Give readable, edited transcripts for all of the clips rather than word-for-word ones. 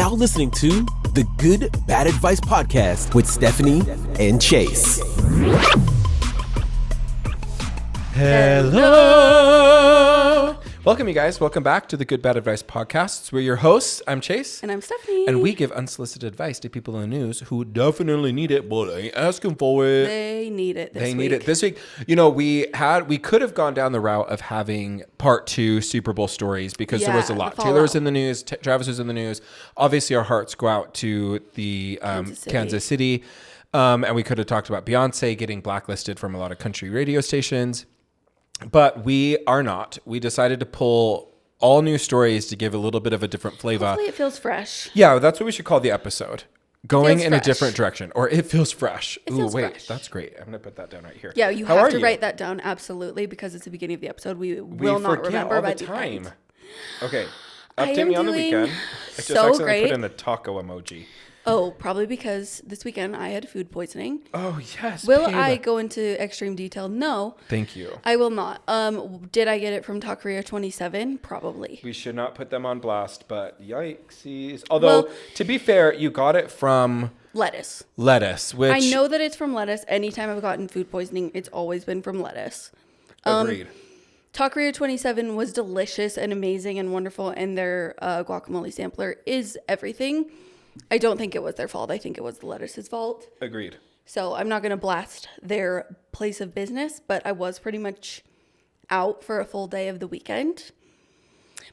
now listening to the Good Bad Advice Podcast with Stephanie and Chase. Hello. Welcome, you guys. Welcome back to the Good Bad Advice Podcast. We're your hosts. I'm Chase. And I'm Stephanie. And we give unsolicited advice to people in the news who definitely need it, but ain't asking for it. They need it this week. They need it this week. You know, we could have gone down the route of having part 2 Super Bowl stories because there was a lot. Taylor was in the news. Travis was in the news. Obviously, our hearts go out to the Kansas City. And we could have talked about Beyonce getting blacklisted from a lot of country radio stations. But we are not. We decided to pull all new stories to give a little bit of a different flavor. Hopefully it feels fresh. Yeah, that's what we should call the episode. Going in a different direction. Or it feels fresh. Fresh. That's great. I'm going to put that down right here. Yeah, you have to write that down, absolutely, because it's the beginning of the episode. We will not remember all by the time. end. Okay. Update me on the weekend. I just accidentally put in the taco emoji. Oh, probably because this weekend I had food poisoning. Oh, yes. Will I go into extreme detail? No. Thank you. I will not. Did I get it from Taqueria 27? Probably. We should not put them on blast, but yikesies. Although, to be fair, you got it from... Lettuce, which... I know that it's from lettuce. Anytime I've gotten food poisoning, it's always been from lettuce. Agreed. Taqueria 27 was delicious and amazing and wonderful, and their guacamole sampler is everything. I don't think it was their fault. I think it was the lettuce's fault. Agreed. So I'm not going to blast their place of business, but I was pretty much out for a full day of the weekend.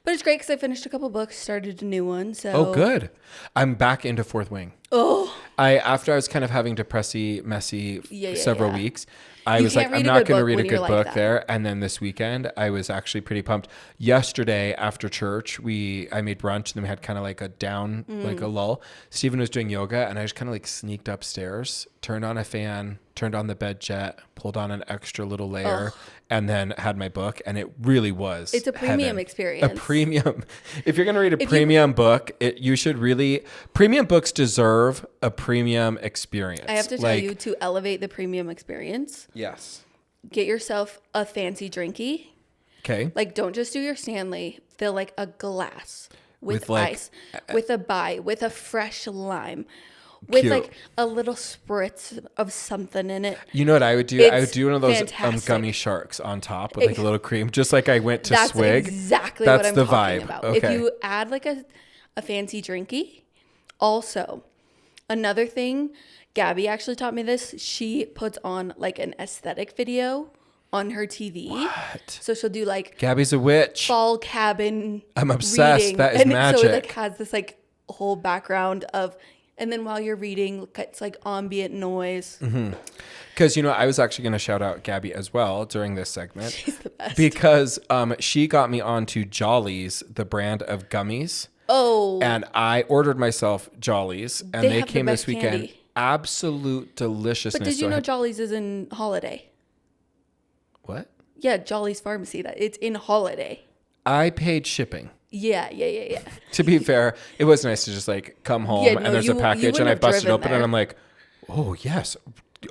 But it's great because I finished a couple books, started a new one. So. Oh, good. I'm back into Fourth Wing. Oh. After I was kind of having depressy, messy several weeks, I was like, I'm not going to read a good book there. And then this weekend, I was actually pretty pumped. Yesterday after church, I made brunch and then we had kind of like a down, like a lull. Stephen was doing yoga and I just kind of like sneaked upstairs, turned on a fan, turned on the bed jet, pulled on an extra little layer, and then had my book. And it really was It's a premium experience. A premium. If you're going to read a premium book, you should really... Premium books deserve a premium experience. I have to tell you, to elevate the premium experience... Yes. Get yourself a fancy drinky. Okay. Like, don't just do your Stanley. Fill like a glass with ice, with a fresh lime, with cute. like a little spritz of something in it. You know what I would do? I would do one of those gummy sharks on top with like a little cream, just like I went to Swig. That's exactly what I'm talking about. Okay. If you add like a fancy drinky, also another thing. Gabby actually taught me this. She puts on like an aesthetic video on her TV. What? So she'll do like Gabby's a witch. Fall cabin. I'm obsessed. Reading. That is and magic. So it like has this like whole background of, and then while you're reading, it's like ambient noise. Because, I was actually going to shout out Gabby as well during this segment. She's the best. Because she got me onto Jollies, the brand of gummies. Oh. And I ordered myself Jollies and they came this weekend. Candy. Absolute deliciousness. But did you know Jollies is in Holiday? What? Yeah, Jollies Pharmacy. It's in Holiday. I paid shipping. Yeah. To be fair, it was nice to just like come home and there's a package and I busted open and I'm like, oh yes,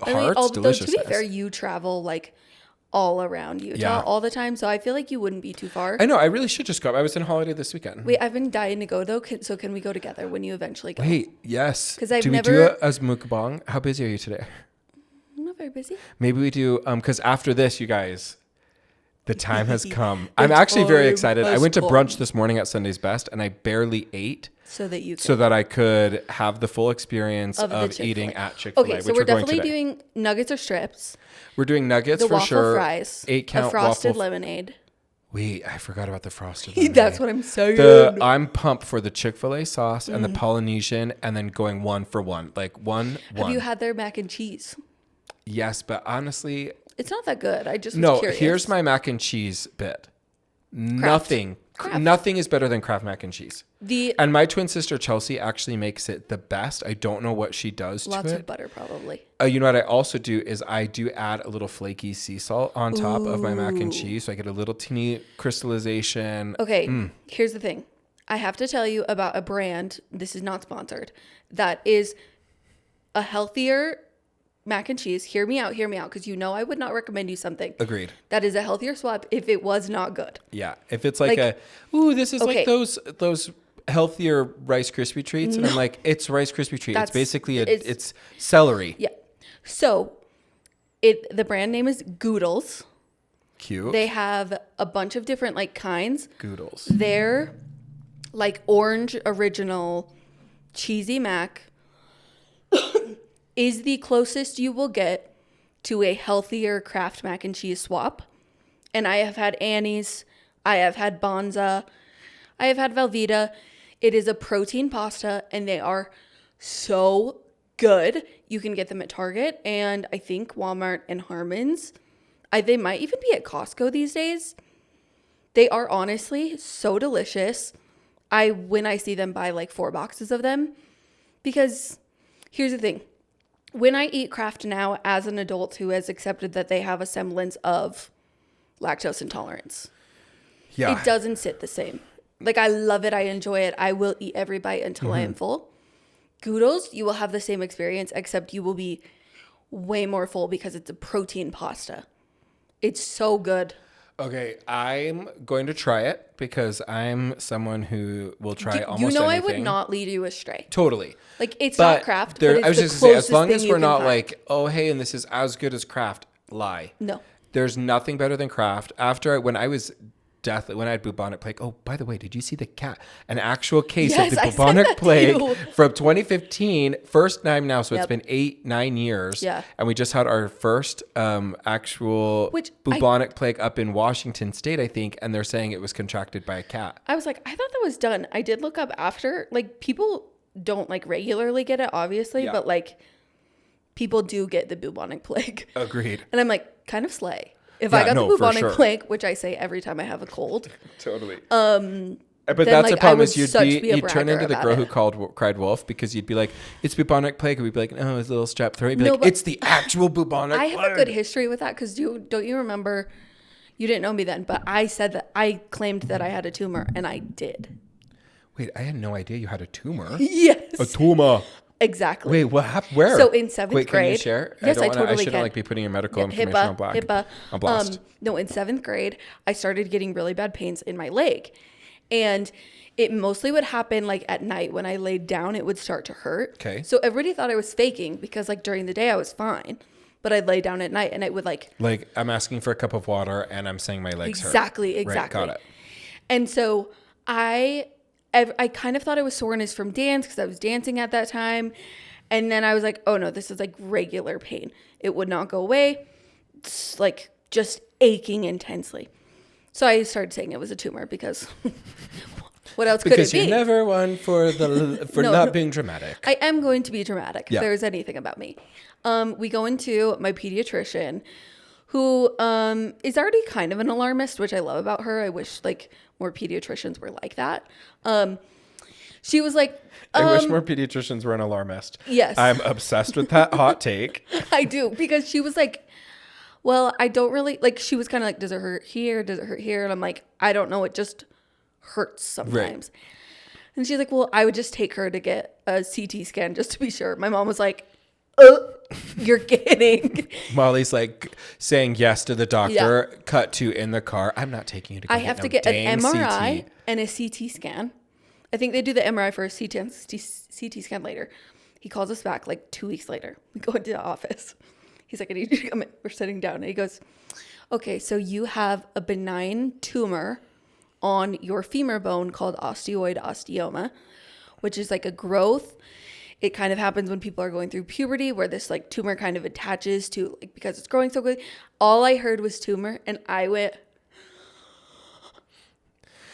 delicious. To be fair, you travel like all around Utah all the time, so I feel like you wouldn't be too far. I know. I really should just go. I was in Holiday this weekend. Wait, I've been dying to go though. So can we go together when you eventually go? Wait, yes. Because we do it as mukbang? How busy are you today? I'm not very busy. Maybe we do. Because after this, you guys, the time has come. I'm actually very excited. I went to brunch this morning at Sunday's Best, and I barely ate. So that I could have the full experience of eating at Chick-fil-A. Okay, so we're definitely doing nuggets or strips. We're doing nuggets for sure. The waffle fries. 8-count a frosted lemonade. Wait, I forgot about the frosted lemonade. That's what I'm saying. I'm pumped for the Chick-fil-A sauce and the Polynesian and then going 1 for 1. Like one. Have you had their mac and cheese? Yes, but honestly... It's not that good. I just was curious. Here's my mac and cheese bit. Nothing is better than Kraft mac and cheese. And my twin sister Chelsea actually makes it the best. I don't know what she does to it. Lots of butter, probably. You know what I also do is I do add a little flaky sea salt on top of my mac and cheese, so I get a little teeny crystallization. Okay, here's the thing. I have to tell you about a brand. This is not sponsored. That is a healthier mac and cheese. Hear me out, because I would not recommend you something. Agreed. That is a healthier swap if it was not good. Yeah, if it's like this is like those healthier Rice Krispie treats. And I'm like, it's Rice Krispie treat. It's basically, it's celery. Yeah. So the brand name is Goodles. Cute. They have a bunch of different like kinds. Goodles. They're like orange original cheesy mac is the closest you will get to a healthier Kraft mac and cheese swap. And I have had Annie's. I have had Bonza. I have had Velveeta. It is a protein pasta, and they are so good. You can get them at Target and I think Walmart and Harmon's. They might even be at Costco these days. They are honestly so delicious. When I see them, buy like 4 boxes of them, because here's the thing. When I eat Kraft now as an adult who has accepted that they have a semblance of lactose intolerance, it doesn't sit the same. Like, I love it. I enjoy it. I will eat every bite until I am full. Goodles, you will have the same experience, except you will be way more full because it's a protein pasta. It's so good. Okay, I'm going to try it because I'm someone who will try almost anything. I would not lead you astray. Totally. Like, it's not Kraft, but it's I was the just going to closest say, as long thing as you we're can not find. like, oh, hey, and this is as good as Kraft, lie. No. There's nothing better than Kraft. When I was when I had bubonic plague. Oh, by the way, did you see the cat? An actual case of the bubonic plague from 2015. First time now, so it's been 8-9 years. Yeah. And we just had our first actual bubonic plague up in Washington State, I think, and they're saying it was contracted by a cat. I was like, I thought that was done. I did look up after. Like, people don't like regularly get it, obviously, but like people do get the bubonic plague. Agreed. And I'm like, kind of slay. If I got the bubonic plague, which I say every time I have a cold. Totally. But that's the problem is you'd turn into the girl who cried wolf, because you'd be like, it's bubonic plague. And we'd be like, no, it's a little strep throat. You'd be like, it's the actual bubonic plague. I have a good history with that, because don't you remember, you didn't know me then, but I said that I claimed that I had a tumor, and I did. Wait, I had no idea you had a tumor. Yes. A tumor. Exactly. Wait, what happened? Where? So in 7th grade. Can you share? Yes, I totally can. I shouldn't like be putting your medical information on blast. No, in 7th grade, I started getting really bad pains in my leg. And it mostly would happen like at night. When I laid down, it would start to hurt. Okay. So everybody thought I was faking, because like during the day I was fine. But I'd lay down at night and it would like I'm asking for a cup of water and I'm saying my legs hurt. Exactly. Right, got it. And so I kind of thought it was soreness from dance, because I was dancing at that time. And then I was like, oh no, this is like regular pain. It would not go away. It's like just aching intensely. So I started saying it was a tumor, because what else could it be? Because you're never one for not being dramatic. I am going to be dramatic if there's anything about me. We go into my pediatrician, who is already kind of an alarmist, which I love about her. I wish like more pediatricians were like that. She was like, I wish more pediatricians were an alarmist. Yes. I'm obsessed with that hot take. I do, because she was like, well, I don't really, like, she was kind of like, does it hurt here? Does it hurt here? And I'm like, I don't know. It just hurts sometimes. Right. And she's like, well, I would just take her to get a CT scan just to be sure. My mom was like, you're kidding. Molly's like saying yes to the doctor. Yeah. Cut to in the car. I'm not taking you to go. I have to get an MRI and a CT scan. I think they do the MRI for a CT scan later. He calls us back like 2 weeks later. We go into the office. He's like, I need you to come in. We're sitting down. And he goes, okay, so you have a benign tumor on your femur bone called osteoid osteoma, which is like a growth. It kind of happens when people are going through puberty, where this like tumor kind of attaches to, like, because it's growing so quickly. All I heard was tumor, and I went,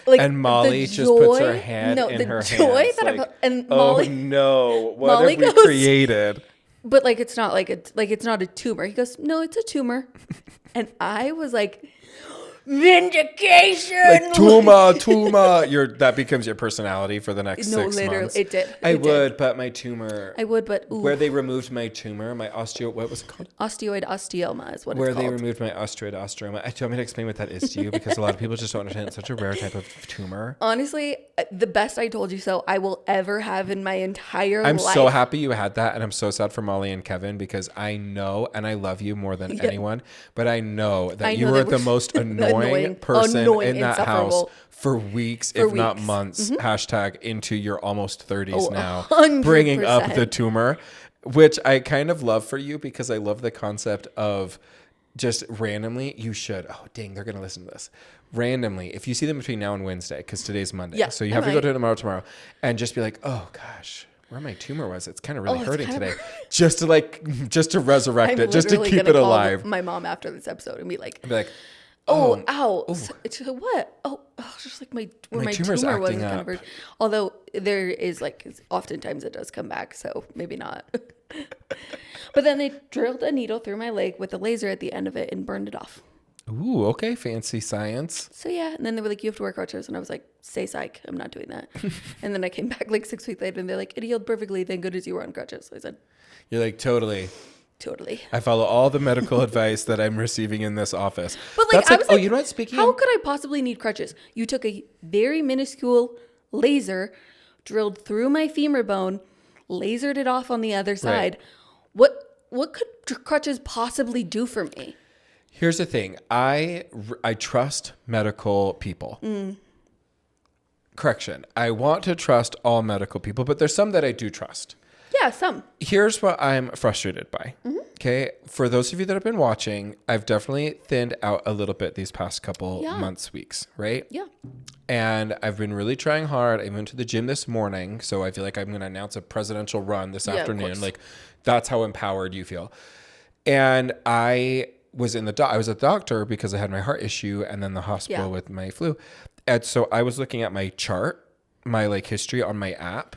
like, and Molly just puts her hand in her hands. And Molly, oh no, what Molly have we created? But like, it's not like it's not a tumor. He goes, no, it's a tumor. And I was like, vindication. Like tumor. That becomes your personality for the next 6 months. It did. I would, but my tumor. Where they removed my tumor, what was it called? Osteoid osteoma is what it's called. Where they removed my osteoid osteoma. Do you want me to explain what that is to you? Because a lot of people just don't understand. It's such a rare type of tumor. Honestly, the best I told you so I will ever have in my entire life. I'm so happy you had that, and I'm so sad for Molly and Kevin, because I know, and I love you more than anyone, but I know that you were the most annoying annoying person in that house for weeks, if not months. Hashtag into your almost 30s now. 100%. Bringing up the tumor, which I kind of love for you because I love the concept of just randomly, you should, oh dang, they're going to listen to this. Randomly, if you see them between now and Wednesday, because today's Monday. So you have to go to it tomorrow, and just be like, oh gosh, where my tumor was. It's kind of really hurting today. Just to resurrect it, just to keep it alive. My mom after this episode and be like, oh, ow. She's like, what? Oh, just like my tumor was kind of hurt. Although there is like, oftentimes it does come back, so maybe not. But then they drilled a needle through my leg with a laser at the end of it and burned it off. Ooh, okay, fancy science. So yeah, and then they were like, you have to wear crutches, and I was like, stay psych, I'm not doing that. And then I came back like 6 weeks later, and they're like, it healed perfectly, thank goodness you were on crutches. So I said, you're like, totally. I follow all the medical advice that I'm receiving in this office. But like, I was like, you know what? Speaking, how could I possibly need crutches? You took a very minuscule laser, drilled through my femur bone, lasered it off on the other side. Right. What could crutches possibly do for me? Here's the thing. I trust medical people. Correction. I want to trust all medical people, but there's some that I do trust. Yeah, some. Here's what I'm frustrated by. Okay. For those of you that have been watching, I've definitely thinned out a little bit these past couple months, weeks, right? Yeah. And I've been really trying hard. I went to the gym this morning, so I feel like I'm going to announce a presidential run this afternoon. Like, that's how empowered you feel. And I was I was a doctor because I had my heart issue and then the hospital with my flu. And so I was looking at my chart, my like history on my app.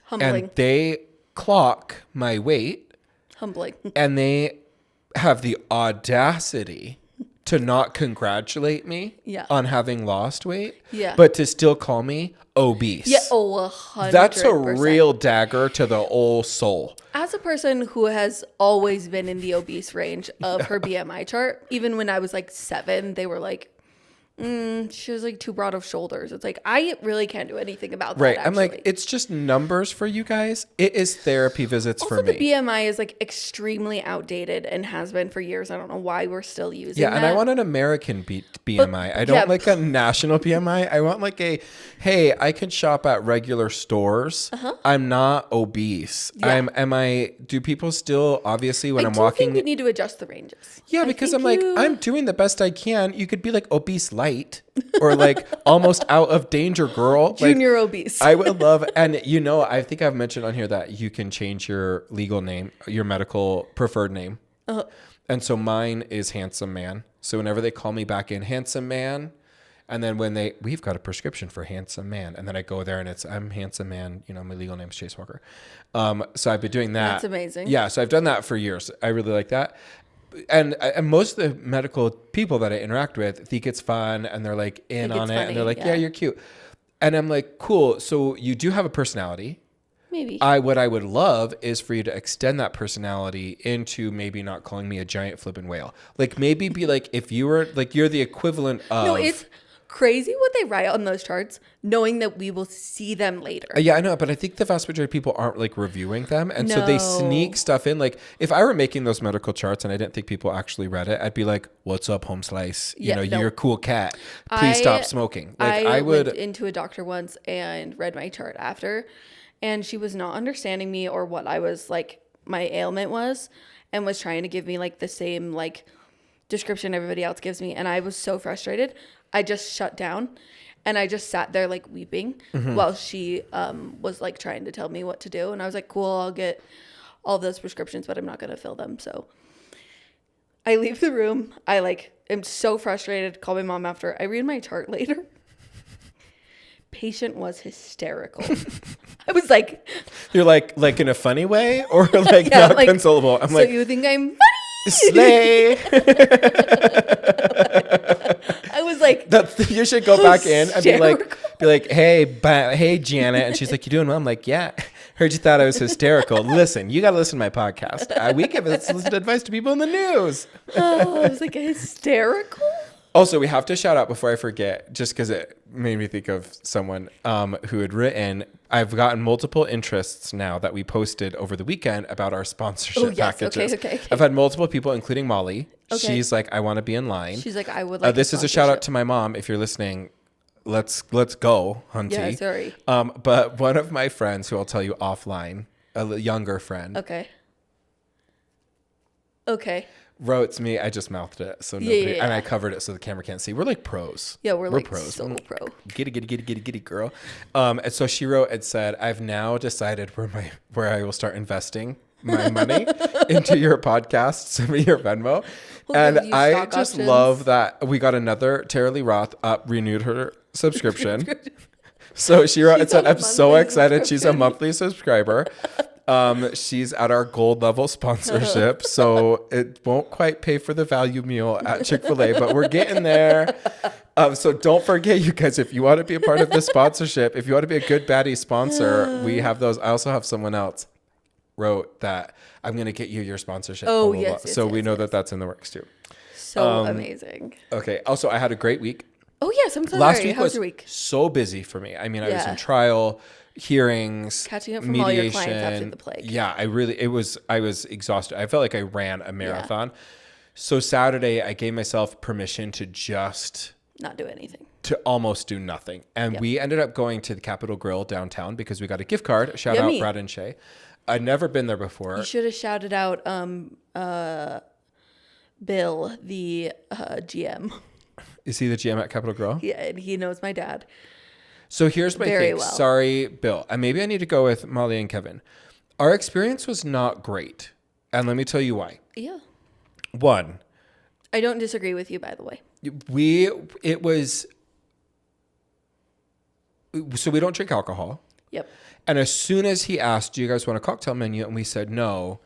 Humbling. And they clock my weight. Humbling. And they have the audacity to not congratulate me on having lost weight, but to still call me obese. Yeah, 100%. That's a real dagger to the old soul. As a person who has always been in the obese range of her BMI chart, even when I was like 7, they were like, she was like too broad of shoulders. It's like, I really can't do anything about that. Right. Actually. I'm like, it's just numbers for you guys. It is therapy visits for me. Also, the BMI is like extremely outdated and has been for years. I don't know why we're still using that. Yeah, and I want an American BMI. I don't like a national BMI. I want like hey, I can shop at regular stores. I'm not obese. Yeah. Do people still, obviously, when I'm walking. I think we need to adjust the ranges. Yeah, because I'm doing the best I can. You could be like obese light or like almost out of danger girl. Junior obese. I would love, and I think I've mentioned on here that you can change your legal name, your medical preferred name. And so mine is Handsome Man. So whenever they call me back in, Handsome Man, and then when we've got a prescription for Handsome Man, and then I go there and I'm Handsome Man, my legal name is Chase Walker. So I've been doing that. That's amazing. Yeah, so I've done that for years. I really like that. And most of the medical people that I interact with think it's fun and they're like in on it, funny, and they're like, yeah, you're cute. And I'm like, cool. So you do have a personality. Maybe. What I would love is for you to extend that personality into maybe not calling me a giant flippin' whale. Like maybe be like, if you were like, you're the equivalent of. No, it's crazy what they write on those charts, knowing that we will see them later. Yeah, I know, but I think the vast majority of people aren't like reviewing them, and so they sneak stuff in. Like if I were making those medical charts and I didn't think people actually read it, I'd be like, "What's up, home slice? You're a cool cat. Please stop smoking." Like I went into a doctor once and read my chart after, and she was not understanding me or what I was like, my ailment was, and was trying to give me like the same like description everybody else gives me, and I was so frustrated. I just shut down and I just sat there like weeping while she was like trying to tell me what to do. And I was like, cool, I'll get all those prescriptions, but I'm not going to fill them. So I leave the room. I like am so frustrated. Call my mom after. I read my chart later. Patient was hysterical. I was like. You're like in a funny way or like not like, consolable? I'm like. So you think I'm funny? Slay. I was like, you should go back in and be like, hey, Janet, and she's like, you doing well? I'm like, yeah. Heard you thought I was hysterical. Listen, you got to listen to my podcast. We give unsolicited advice to people in the news. I was like, hysterical. Also, we have to shout out before I forget, just because it made me think of someone who had written, I've gotten multiple interests now that we posted over the weekend about our sponsorship packages. Okay. I've had multiple people, including Molly. Okay. She's like, I want to be in line. She's like, I would like this is a shout out to my mom. If you're listening, let's go, hunty. Yeah, sorry. But one of my friends, who I'll tell you offline, a younger friend. Okay. Wrote to me. I just mouthed it, so nobody, and I covered it so the camera can't see. We're like pros. Yeah, we're like pros. So pro. Giddy, girl. And so she wrote and said, I've now decided where I will start investing my money into your podcast. Send me your Venmo. And I just love that we got another Tara Lee Roth renewed her subscription. So she wrote and said, I'm so excited. She's a monthly subscriber. She's at our gold level sponsorship, so it won't quite pay for the value meal at Chick-fil-A, but we're getting there. So don't forget, you guys, if you want to be a part of this sponsorship, if you want to be a good baddie sponsor, we have those. I also have someone else wrote that I'm going to get you your sponsorship. Oh, blah, blah, yes, blah. yes. So yes, we know yes. that that's in the works too. So amazing. Okay. Also, I had a great week. Oh, yes. I'm so Last sorry. week How was was your week? so busy for me. I mean, I was in trial, hearings, catching up from mediation. all your clients after the plague. Yeah, I was exhausted. I felt like I ran a marathon. So Saturday, I gave myself permission to just not do anything. To almost do nothing. And we ended up going to the Capitol Grill downtown because we got a gift card. Shout out Brad and Shay. I'd never been there before. You should have shouted out Bill, the GM. Is he the GM at Capitol Grill? Yeah, and he knows my dad. So here's my thing. Well. Sorry, Bill. And maybe I need to go with Molly and Kevin. Our experience was not great. And let me tell you why. Yeah. One. I don't disagree with you, by the way. So we don't drink alcohol. Yep. And as soon as he asked, do you guys want a cocktail menu? And we said no.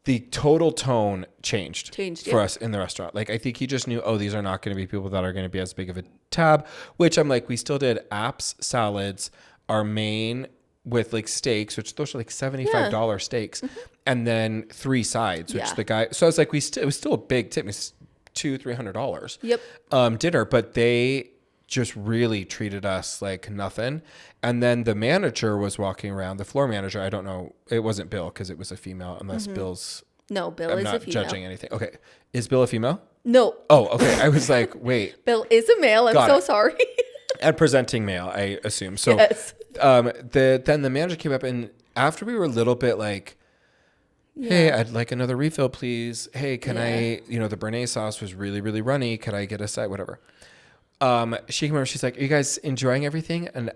The total tone changed for us in the restaurant. Like, I think he just knew, these are not going to be people that are going to be as big of a tab, which I'm like, we still did apps, salads, our main with like steaks, which those are like $75 steaks, and then 3 sides, which the guy, so I was like, it was still a big tip. It was $200-$300. Yep. Dinner, but they just really treated us like nothing. And then the manager was walking around, the floor manager. I don't know. It wasn't Bill because it was a female, unless Bill's. No, Bill I'm is not a female. judging anything. Okay. Is Bill a female? No. Oh, okay. I was like, wait. Bill is a male. I'm so sorry. And presenting male, I assume. So yes. Then the manager came up, and after we were a little bit like, hey, I'd like another refill, please. Hey, can I, the Béarnaise sauce was really, really runny. Could I get a side, whatever. She came over, she's like, are you guys enjoying everything? And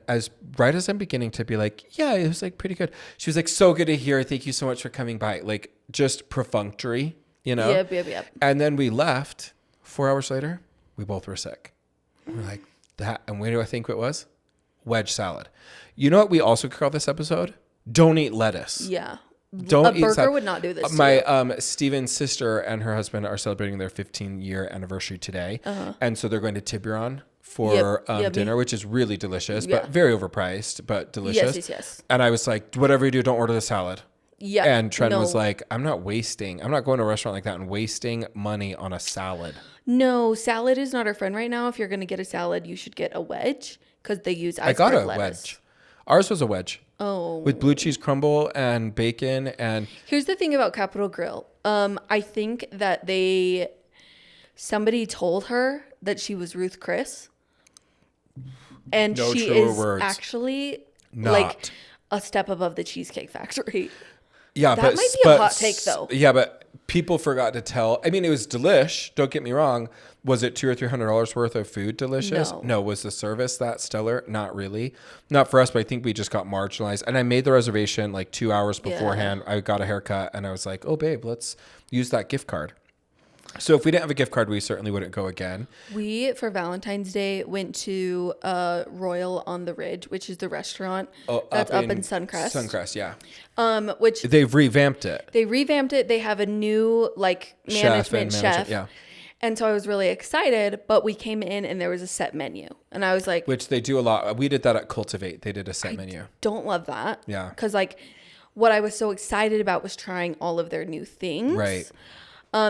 right as I'm beginning to be like, yeah, it was like pretty good. She was like, so good to hear. Thank you so much for coming by. Like, just perfunctory, Yep. And then we left. 4 hours later, we both were sick. We're like, that. And where do I think it was? Wedge salad. You know what we also could call this episode? Don't eat lettuce. Yeah. Don't eat burger salad. would not do this. My Steven's sister and her husband are celebrating their 15-year anniversary today, and so they're going to Tiburon for dinner, which is really delicious, but very overpriced, but delicious. Yes. And I was like, whatever you do, don't order the salad. Yeah. And Trent was like, I'm not going to a restaurant like that and wasting money on a salad. No, salad is not our friend right now. If you're going to get a salad, you should get a wedge because they use iceberg I got a lettuce. wedge. Ours was a wedge. Oh. With blue cheese crumble and bacon and... Here's the thing about Capitol Grill. I think that somebody told her that she was Ruth Chris. And she is actually like a step above the Cheesecake Factory. Yeah, that might be a hot take though. Yeah, but people forgot to tell. I mean, it was delish. Don't get me wrong. Was it $200 or $300 worth of food delicious? No. Was the service that stellar? Not really. Not for us, but I think we just got marginalized. And I made the reservation like 2 hours beforehand. I got a haircut and I was like, oh, babe, let's use that gift card. So if we didn't have a gift card, we certainly wouldn't go again. We, for Valentine's Day, went to Royal on the Ridge, which is the restaurant that's up in Suncrest. Suncrest, yeah. Which they've revamped it. They have a new management chef. Yeah. And so I was really excited, but we came in and there was a set menu. And I was like... Which they do a lot. We did that at Cultivate. They did a set menu. Don't love that. Yeah. Because what I was so excited about was trying all of their new things. Right.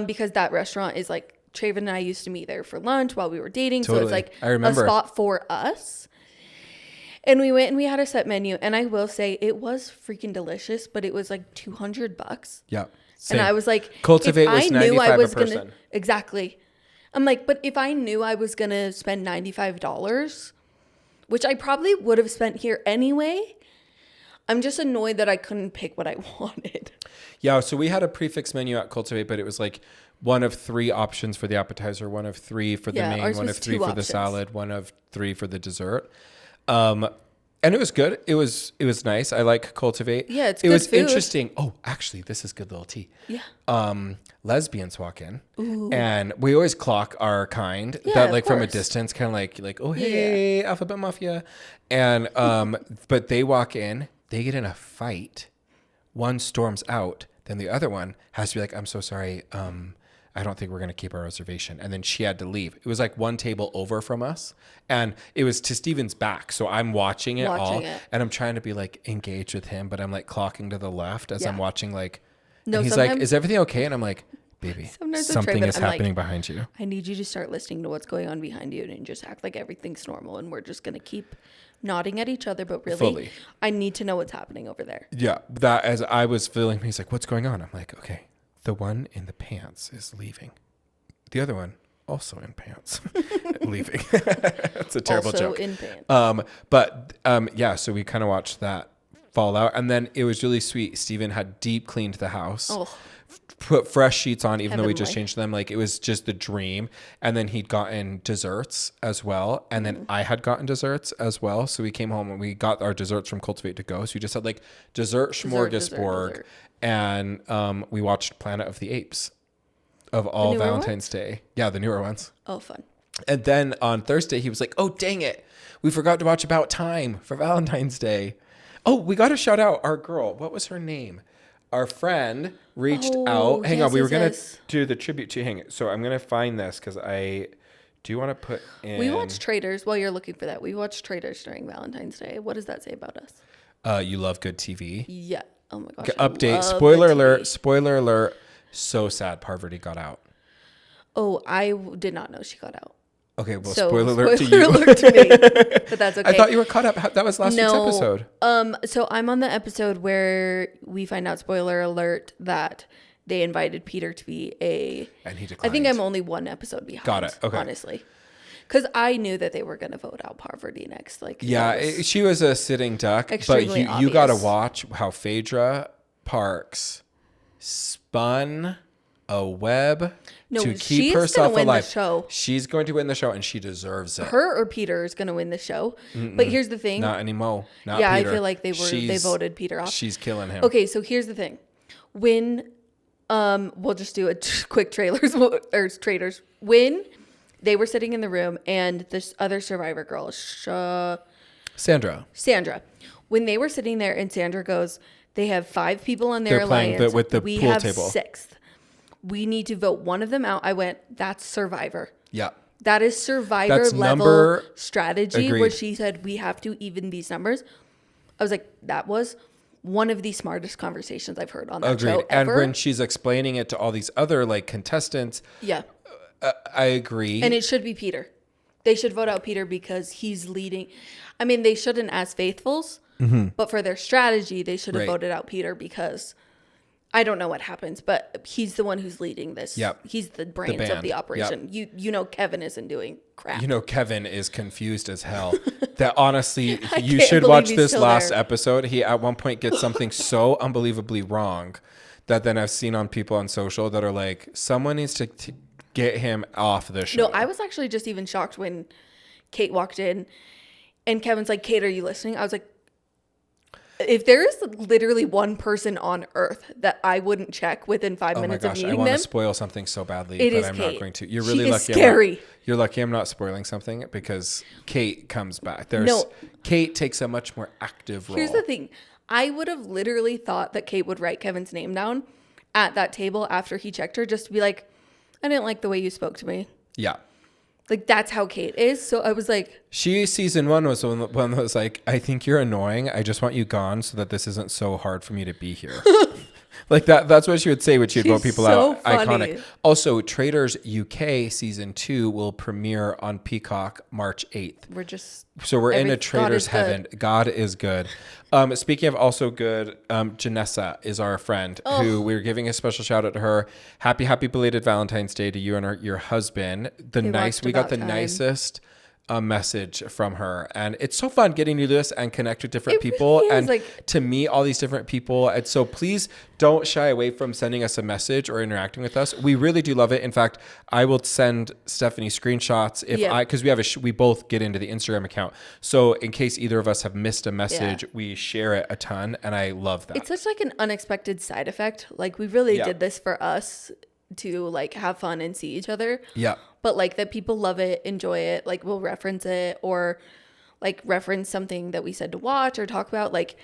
Because that restaurant is Traven and I used to meet there for lunch while we were dating. Totally. So it's like I remember. a spot for us. And we went and we had a set menu. And I will say it was freaking delicious, but it was like $200. Yeah. Same. And I was like, Cultivate was $95 a person. Exactly. I'm like, but if I knew I was going to spend $95, which I probably would have spent here anyway, I'm just annoyed that I couldn't pick what I wanted. Yeah, so we had a prefix menu at Cultivate, but it was like one of 3 options for the appetizer, one of 3 for the main, one of 3 for the salad, one of 3 for the dessert. And it was good. It was nice. I like Cultivate. Yeah, it's good. It was food. interesting. Oh, actually, this is good little tea. Yeah. Lesbians walk in, and we always clock our kind that like from a distance, kind of like oh hey, Alphabet Mafia, and but they walk in, they get in a fight. One storms out, then the other one has to be like, I'm so sorry. I don't think we're going to keep our reservation. And then she had to leave. It was like one table over from us. And it was to Steven's back. So I'm watching it all. And I'm trying to be like engaged with him. But I'm like clocking to the left as I'm watching like. No, and he's like, is everything okay? And I'm like, baby, something is happening behind you. I need you to start listening to what's going on behind you and just act like everything's normal. And we're just going to keep nodding at each other. But really, I need to know what's happening over there. Yeah. That as I was feeling, he's like, what's going on? I'm like, okay. The one in the pants is leaving. The other one also in pants, leaving. That's a terrible also joke. In pants. Yeah. So we kind of watched that fall out, and then it was really sweet. Steven had deep cleaned the house, put fresh sheets on, even though we just changed them. Like it was just the dream. And then he'd gotten desserts as well, and then I had gotten desserts as well. So we came home and we got our desserts from Cultivate to go. So we just had like dessert smorgasbord. And we watched Planet of the Apes of all Valentine's Day. Yeah, the newer ones. Oh, fun. And then on Thursday, he was like, oh, dang it. We forgot to watch About Time for Valentine's Day. Oh, we got to shout out our girl. What was her name? Our friend reached out. Hang on. We were going to do the tribute to Hang. So I'm going to find this because I do want to put in. We watched Traitors while you're looking for that. We watched Traitors during Valentine's Day. What does that say about us? You love good TV. Yeah. Oh my gosh. Update. Spoiler alert. Spoiler alert. So sad Parvati got out. Oh, I did not know she got out. Okay, well, spoiler alert to you. Spoiler alert to me. But that's okay. I thought you were caught up. That was last week's episode. So I'm on the episode where we find out, spoiler alert, that they invited Peter to be and he declined. I think I'm only one episode behind. Got it. Okay. Honestly. Because I knew that they were going to vote out Parvati next. Like, she was a sitting duck. But you got to watch how Phaedra Parks spun a web to keep herself alive. She's going to win the show, and she deserves it. Her or Peter is going to win the show. But here's the thing. Not anymore. Not Peter. I feel like they voted Peter off. She's killing him. Okay, so here's the thing. When we'll just do a quick trailers. When they were sitting in the room, and this other Survivor girl, Sandra. When they were sitting there, and Sandra goes, they have 5 people on their alliance. Playing with the we pool have table. 6th. We need to vote one of them out. I went, that's Survivor. Yeah. That is Survivor level strategy. Agreed. Where she said, we have to even these numbers. I was like, that was one of the smartest conversations I've heard on that show ever. And when she's explaining it to all these other like contestants. Yeah. I agree. And it should be Peter. They should vote out Peter because he's leading. I mean, they shouldn't as faithfuls, but for their strategy, they should have voted out Peter because I don't know what happens, but he's the one who's leading this. Yep. He's the brains of the operation. Yep. You know Kevin isn't doing crap. You know Kevin is confused as hell. That honestly, you should watch this last episode. He at one point gets something so unbelievably wrong that then I've seen on people on social that are like, someone needs to get him off the show. No, I was actually just even shocked when Kate walked in and Kevin's like, Kate, are you listening? I was like, if there is literally one person on earth that I wouldn't check within 5 minutes of meeting them. I want to spoil something so badly, but I'm not going to. You're really lucky. Scary. You're lucky I'm not spoiling something because Kate comes back. Kate takes a much more active role. Here's the thing. I would have literally thought that Kate would write Kevin's name down at that table after he checked her just to be like, I didn't like the way you spoke to me. Yeah. Like, that's how Kate is. So I was like... Season 1 was one that was like, I think you're annoying. I just want you gone so that this isn't so hard for me to be here. Like that's what she would say when she'd vote people so out. funny. Iconic. Also, Traitors UK season 2 will premiere on Peacock March 8th. We're in a Traitors heaven. God is good. Speaking of also good, Janessa is our friend who we're giving a special shout out to her. Happy belated Valentine's Day to you and your husband. We got the nicest message from her, and it's so fun getting to do this and connect with different people and to meet all these different people. And so please don't shy away from sending us a message or interacting with us. We really do love it. In fact, I will send Stephanie screenshots because we both get into the Instagram account. So in case either of us have missed a message, we share it a ton, and I love that. It's such like an unexpected side effect. Like we really did this for us to like have fun and see each other. Yeah. But like that people love it, enjoy it, like we'll reference it or like reference something that we said to watch or talk about. Like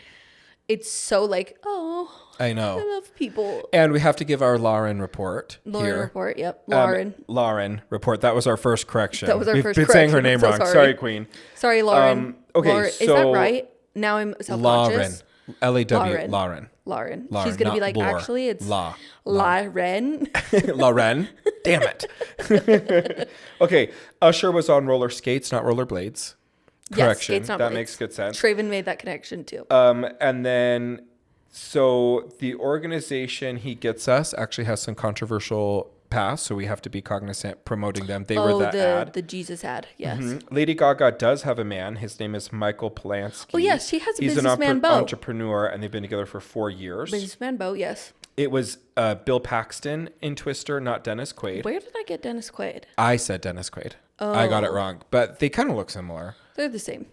it's so like, I know. I love people. And we have to give our Lauren report here. Report, yep. Lauren report. That was our first correction. We've been saying her name wrong. Sorry, Queen. Sorry, Lauren. Okay, is that right? Now I'm self-conscious. Lauren. Lauren. She's going to be like, actually, it's Lauren. Lauren. Damn it. Okay. Usher was on roller skates, not rollerblades. Correction. Yes, skates, not blades. Makes good sense. Traven made that connection too. And then, so the organization he gets us actually has some controversial past, so we have to be cognizant promoting them. They were the ad. The Jesus ad, yes. Mm-hmm. Lady Gaga does have a man. His name is Michael Polanski. Oh, yes, she has a He's businessman an entrepreneur, and they've been together for 4 years. Businessman Bo, yes. It was Bill Paxton in Twister, not Dennis Quaid. Where did I get Dennis Quaid? I said Dennis Quaid. I got it wrong, but they kind of look similar. They're the same.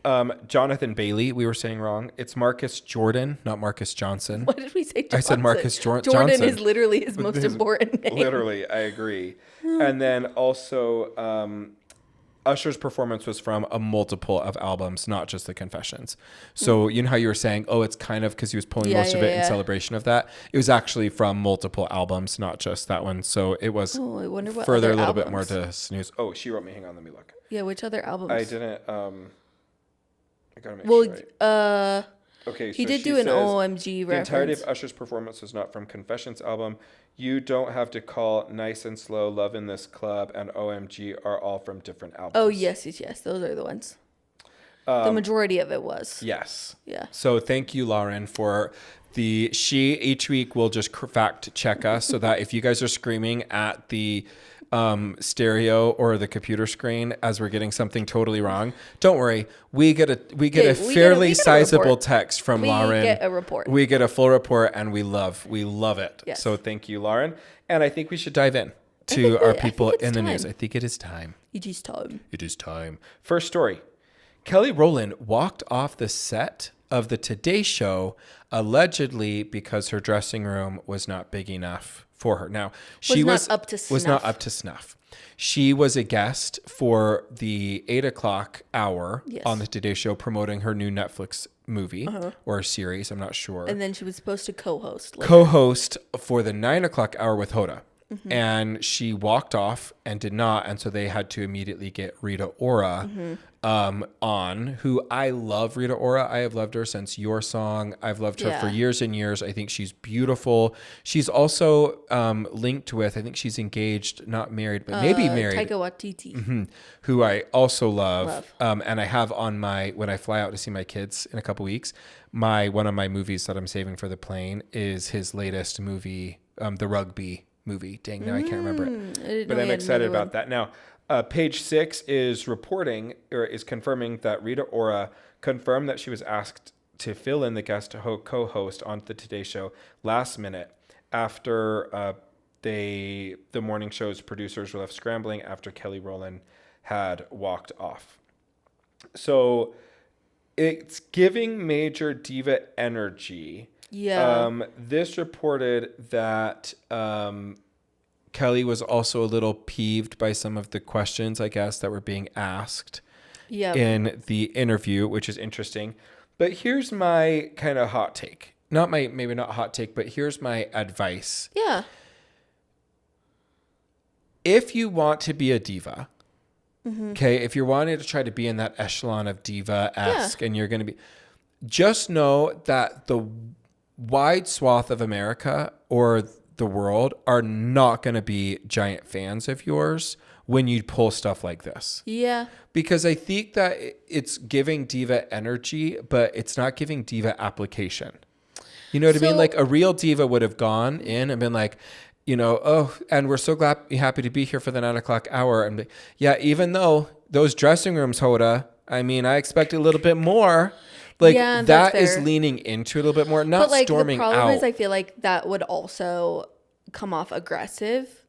Jonathan Bailey, we were saying wrong. It's Marcus Jordan, not Marcus Johnson. What did we say? Johnson? I said Marcus Johnson. Jordan is literally his most important name. Literally, I agree. And then also, Usher's performance was from a multiple of albums, not just the Confessions. So you know how you were saying, it's kind of because he was pulling most of it in celebration of that. It was actually from multiple albums, not just that one. So it was I wonder what further a little albums. bit more to snooze. Oh, she wrote me. Hang on, let me look. Yeah, which other albums? I didn't. I gotta make sure. Okay, he did do an OMG reference. The entirety of Usher's performance was not from Confessions album. You Don't Have to Call, Nice and Slow, Love in This Club, and OMG are all from different albums. Oh, yes. Those are the ones. The majority of it was. Yes. Yeah. So thank you, Lauren, for she each week will just fact check us so that if you guys are screaming at the stereo or the computer screen as we're getting something totally wrong, don't worry. We get a fairly sizable text from Lauren. We get a report. We get a full report, and we love it. Yes. So thank you, Lauren. And I think we should dive in to our people in the news. I think it is time. It is time. It is time. First story. Kelly Rowland walked off the set of the Today Show allegedly because her dressing room was not big enough for her. Now, she was not up to snuff. She was a guest for the 8:00 hour on the Today Show promoting her new Netflix movie or series. I'm not sure. And then she was supposed to co-host for the 9:00 hour with Hoda. Mm-hmm. And she walked off and did not. And so they had to immediately get Rita Ora on, who I love. Rita Ora. I have loved her since Your Song. I've loved her for years and years. I think she's beautiful. She's also linked with, I think she's engaged, not married, but maybe married. Taika Waititi. Who I also love. And I have on when I fly out to see my kids in a couple weeks, one of my movies that I'm saving for the plane is his latest movie, the rugby movie. Dang, now I can't remember it. But I'm excited about that. Now, Page 6 is confirming that Rita Ora confirmed that she was asked to fill in the guest co-host on the Today Show last minute after the morning show's producers were left scrambling after Kelly Rowland had walked off. So it's giving major diva energy. Yeah. This reported that Kelly was also a little peeved by some of the questions, I guess, that were being asked in the interview, which is interesting. But here's my kind of hot take. Maybe not hot take, but here's my advice. Yeah. If you want to be a diva, okay, if you're wanting to try to be in that echelon of diva-esque and you're going to be, just know that the wide swath of America or the world are not going to be giant fans of yours when you pull stuff like this. Yeah. Because I think that it's giving diva energy, but it's not giving diva application. You know what I mean? Like a real diva would have gone in and been like, you know, oh, and we're so happy to be here for the 9 o'clock hour. And yeah, even though those dressing rooms, Hoda, I mean, I expect a little bit more. Like that is leaning into a little bit more, not like, storming out. The problem is I feel like that would also come off aggressive.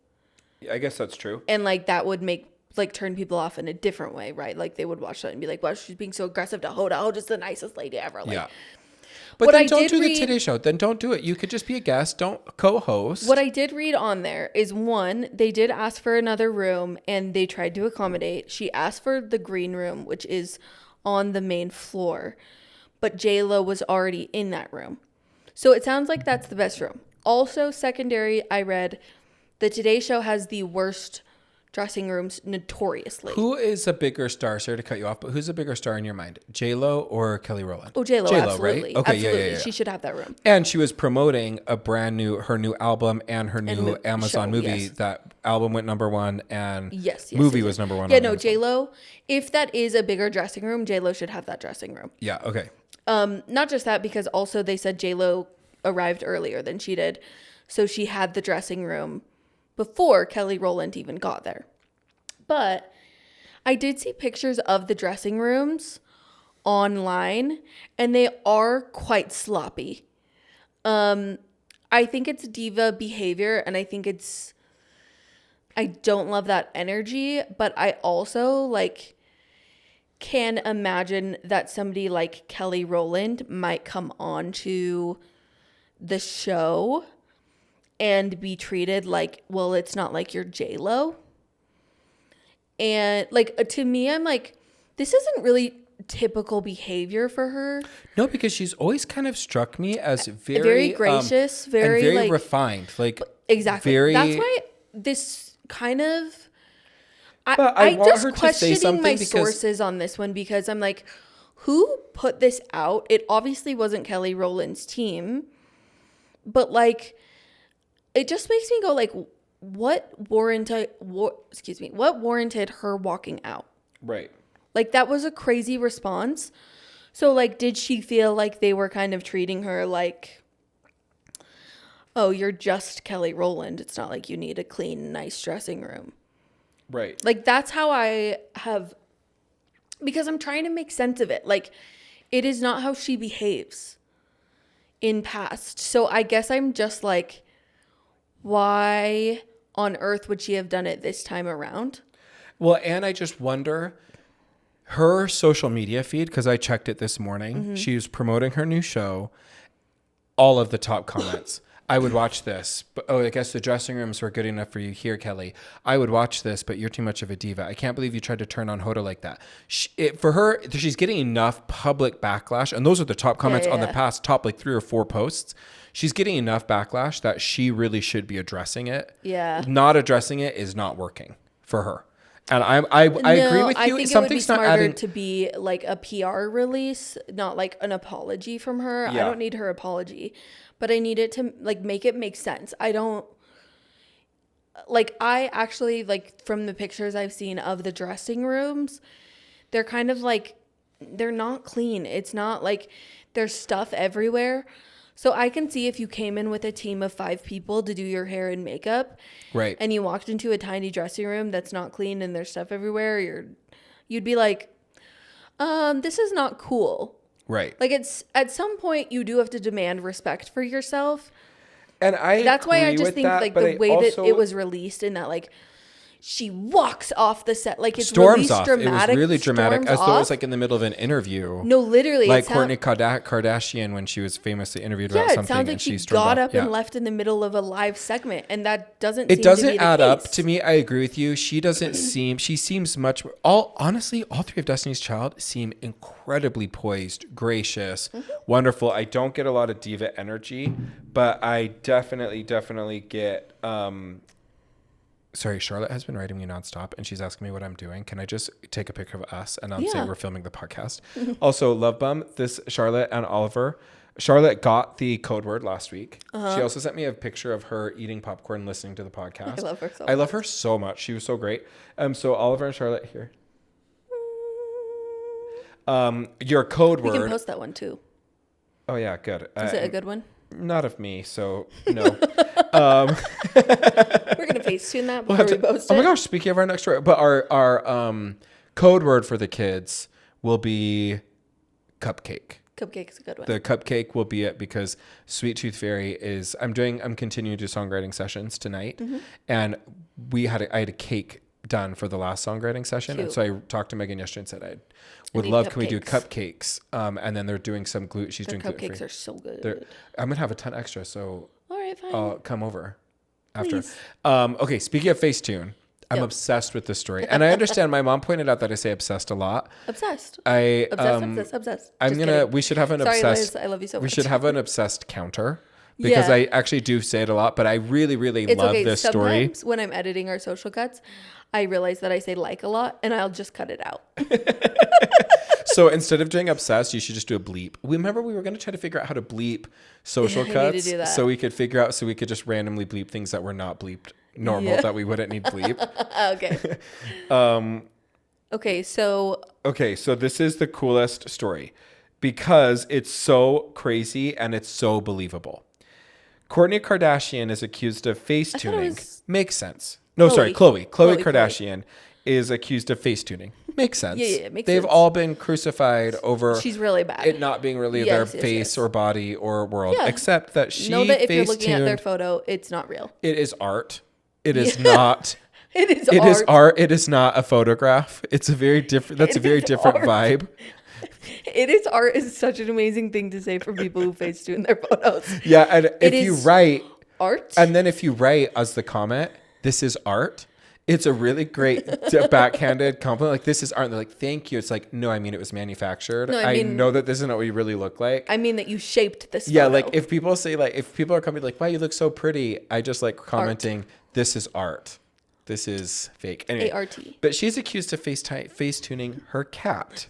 I guess that's true. And like that would make like turn people off in a different way, right? Like they would watch that and be like, wow, she's being so aggressive to Hoda. Hoda's the nicest lady ever. Like, yeah. But then don't do the Today Show. Then don't do it. You could just be a guest. Don't co-host. What I did read on there is, one, they did ask for another room and they tried to accommodate. She asked for the green room, which is on the main floor. But J-Lo was already in that room. So it sounds like that's the best room. Also, secondary, I read the Today Show has the worst dressing rooms notoriously. Who is a bigger star? Sorry to cut you off, but who's a bigger star in your mind? J-Lo or Kelly Rowland? Oh, J-Lo, absolutely. Right? Okay, absolutely. Yeah. She should have that room. And she was promoting her new album and her new Amazon movie. Yes. That album went #1 and movie was #1. Yeah, no, J-Lo, if that is a bigger dressing room, J-Lo should have that dressing room. Yeah, okay. Not just that, because also they said J-Lo arrived earlier than she did. So she had the dressing room before Kelly Rowland even got there. But I did see pictures of the dressing rooms online, and they are quite sloppy. I think it's diva behavior, and I don't love that energy, but I also can imagine that somebody like Kelly Rowland might come on to the show and be treated like, well, it's not like you're J-Lo. And to me, I'm like, this isn't really typical behavior for her. No, because she's always kind of struck me as very gracious, very refined. Exactly. That's why this kind of. I just questioning my sources on this one, because I'm like, who put this out? It obviously wasn't Kelly Rowland's team, but it just makes me go what warranted her walking out? Right. That was a crazy response. So did she feel like they were kind of treating her like, oh, you're just Kelly Rowland. It's not like you need a clean, nice dressing room. Right. That's how I have, because I'm trying to make sense of it. It is not how she behaves in past. So I guess I'm just why on earth would she have done it this time around? Well, and I just wonder, her social media feed, because I checked it this morning, mm-hmm. She was promoting her new show. All of the top comments. I would watch this, but I guess the dressing rooms were good enough for you here, Kelly. I would watch this, but you're too much of a diva. I can't believe you tried to turn on Hoda like that. For her, she's getting enough public backlash, and those are the top comments on the past top 3 or 4 posts. She's getting enough backlash that she really should be addressing it. Yeah. Not addressing it is not working for her. And I agree with you. I think it would be smarter to be a PR release, not an apology from her. Yeah. I don't need her apology, but I need it to make it make sense. I don't I actually from the pictures I've seen of the dressing rooms, they're kind of they're not clean. It's not there's stuff everywhere. So I can see if you came in with a team of 5 people to do your hair and makeup, right, and you walked into a tiny dressing room that's not clean and there's stuff everywhere, you'd be like, this is not cool. Right. It's at some point you do have to demand respect for yourself. And that's why I just think that, the way that it was released in that she walks off the set it's storms really off. Dramatic. It was really dramatic, as though it was in the middle of an interview. No, literally, Kourtney Kardashian when she was famously interviewed about something. Yeah, it sounds like she got up and left in the middle of a live segment, and that doesn't. It doesn't add up to me. I agree with you. She doesn't seem. She seems much. Honestly, all 3 of Destiny's Child seem incredibly poised, gracious, wonderful. I don't get a lot of diva energy, but I definitely get. Sorry, Charlotte has been writing me nonstop, and she's asking me what I'm doing. Can I just take a picture of us and say we're filming the podcast? Also, love bum, this Charlotte and Oliver. Charlotte got the code word last week. She also sent me a picture of her eating popcorn, listening to the podcast. I love her so much. I love her so much. She was so great. So Oliver and Charlotte here. Your code word. We can post that one too. Oh yeah, good. Is it a good one? Not of me, so no. We're gonna Facetune that before we post it. Oh my gosh! Speaking of our next story, but our code word for the kids will be cupcake. Cupcake's a good one. The cupcake will be it because Sweet Tooth Fairy is. I'm continuing to do songwriting sessions tonight, and I had a cake done for the last songwriting session. Cute. And so I talked to Megan yesterday and said I would love, can we do cupcakes? And then they're doing some gluten. She's doing gluten-free. Cupcakes are so good. I'm going to have a ton extra. So all right, fine. I'll come over after. Please. Okay. Speaking of Facetune, I'm obsessed with this story. And I understand my mom pointed out that I say obsessed a lot. Obsessed. Obsessed. We should have an Sorry, obsessed. Liz, I love you so much. We should have an obsessed counter. Because I actually do say it a lot, but I really, really love this story. Sometimes when I'm editing our social cuts, I realize that I say like a lot and I'll just cut it out. So instead of doing obsessed, you should just do a bleep. Remember we were going to try to figure out how to bleep social cuts so we could just randomly bleep things that were not bleeped normal that we wouldn't need bleep. Okay. Okay, so this is the coolest story because it's so crazy and it's so believable. Kourtney Kardashian is accused of face tuning. Makes sense. No, sorry, Khole Kardashian is accused of face tuning. Makes sense. Yeah, makes sense. They've all been crucified over she's really bad. It not being really their face or body or world, except that she know that if you're looking at their photo, it's not real. It is art. It is not. It is art. It is not a photograph. It's a very different. That's a very different vibe. It is art is such an amazing thing to say for people who face tune their photos. Yeah, and if you write art, and then if you write as the comment, "This is art," it's a really great backhanded compliment. Like, this is art. And they're like, "Thank you." It's like, no, I mean it was manufactured. No, I know that this isn't what you really look like. I mean that you shaped this. Yeah, photo. like if people are coming like, "Wow, you look so pretty," I just like commenting, art. "This is art. This is fake." Anyway, ART. But she's accused of face tuning her cat.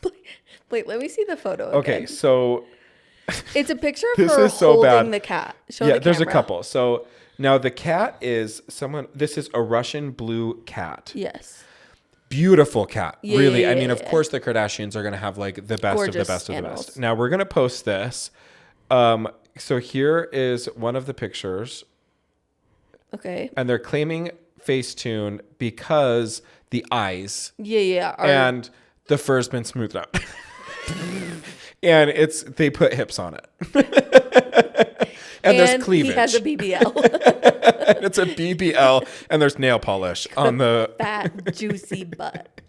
Wait, let me see the photo. Okay, again. So it's a picture of her holding the cat. Show the there's a camera. couple. So now the cat is this is a Russian blue cat. Yes. Beautiful cat. Yeah, really. yeah, I mean, of course the Kardashians are going to have like the best Gorgeous of the best animals. Of the best. Now we're going to post this. So here is one of the pictures. Okay. And they're claiming Facetune because the eyes. Yeah. And the fur's been smoothed out. And they put hips on it. and there's cleavage. He has a BBL. It's a BBL and there's nail polish on the fat, juicy butt.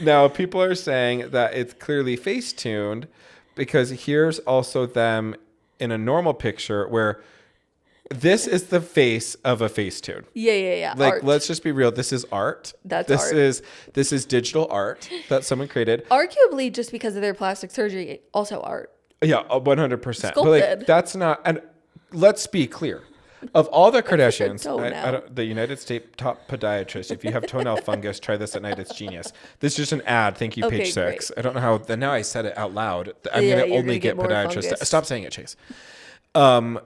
Now, people are saying that it's clearly face-tuned because here's also them in a normal picture where this is the face of a Facetune. Yeah. Like, art. Let's just be real. This is art. Art. This is digital art that someone created. Arguably, just because of their plastic surgery, also art. Yeah, 100%. Sculpted. But like, that's not. And let's be clear. Of all the Kardashians, the United States top podiatrist, if you have toenail fungus, try this at night. It's genius. This is just an ad. Thank you, page 6. Great. I don't know how. Now I said it out loud. I'm going to only get podiatrists. Stop saying it, Chase.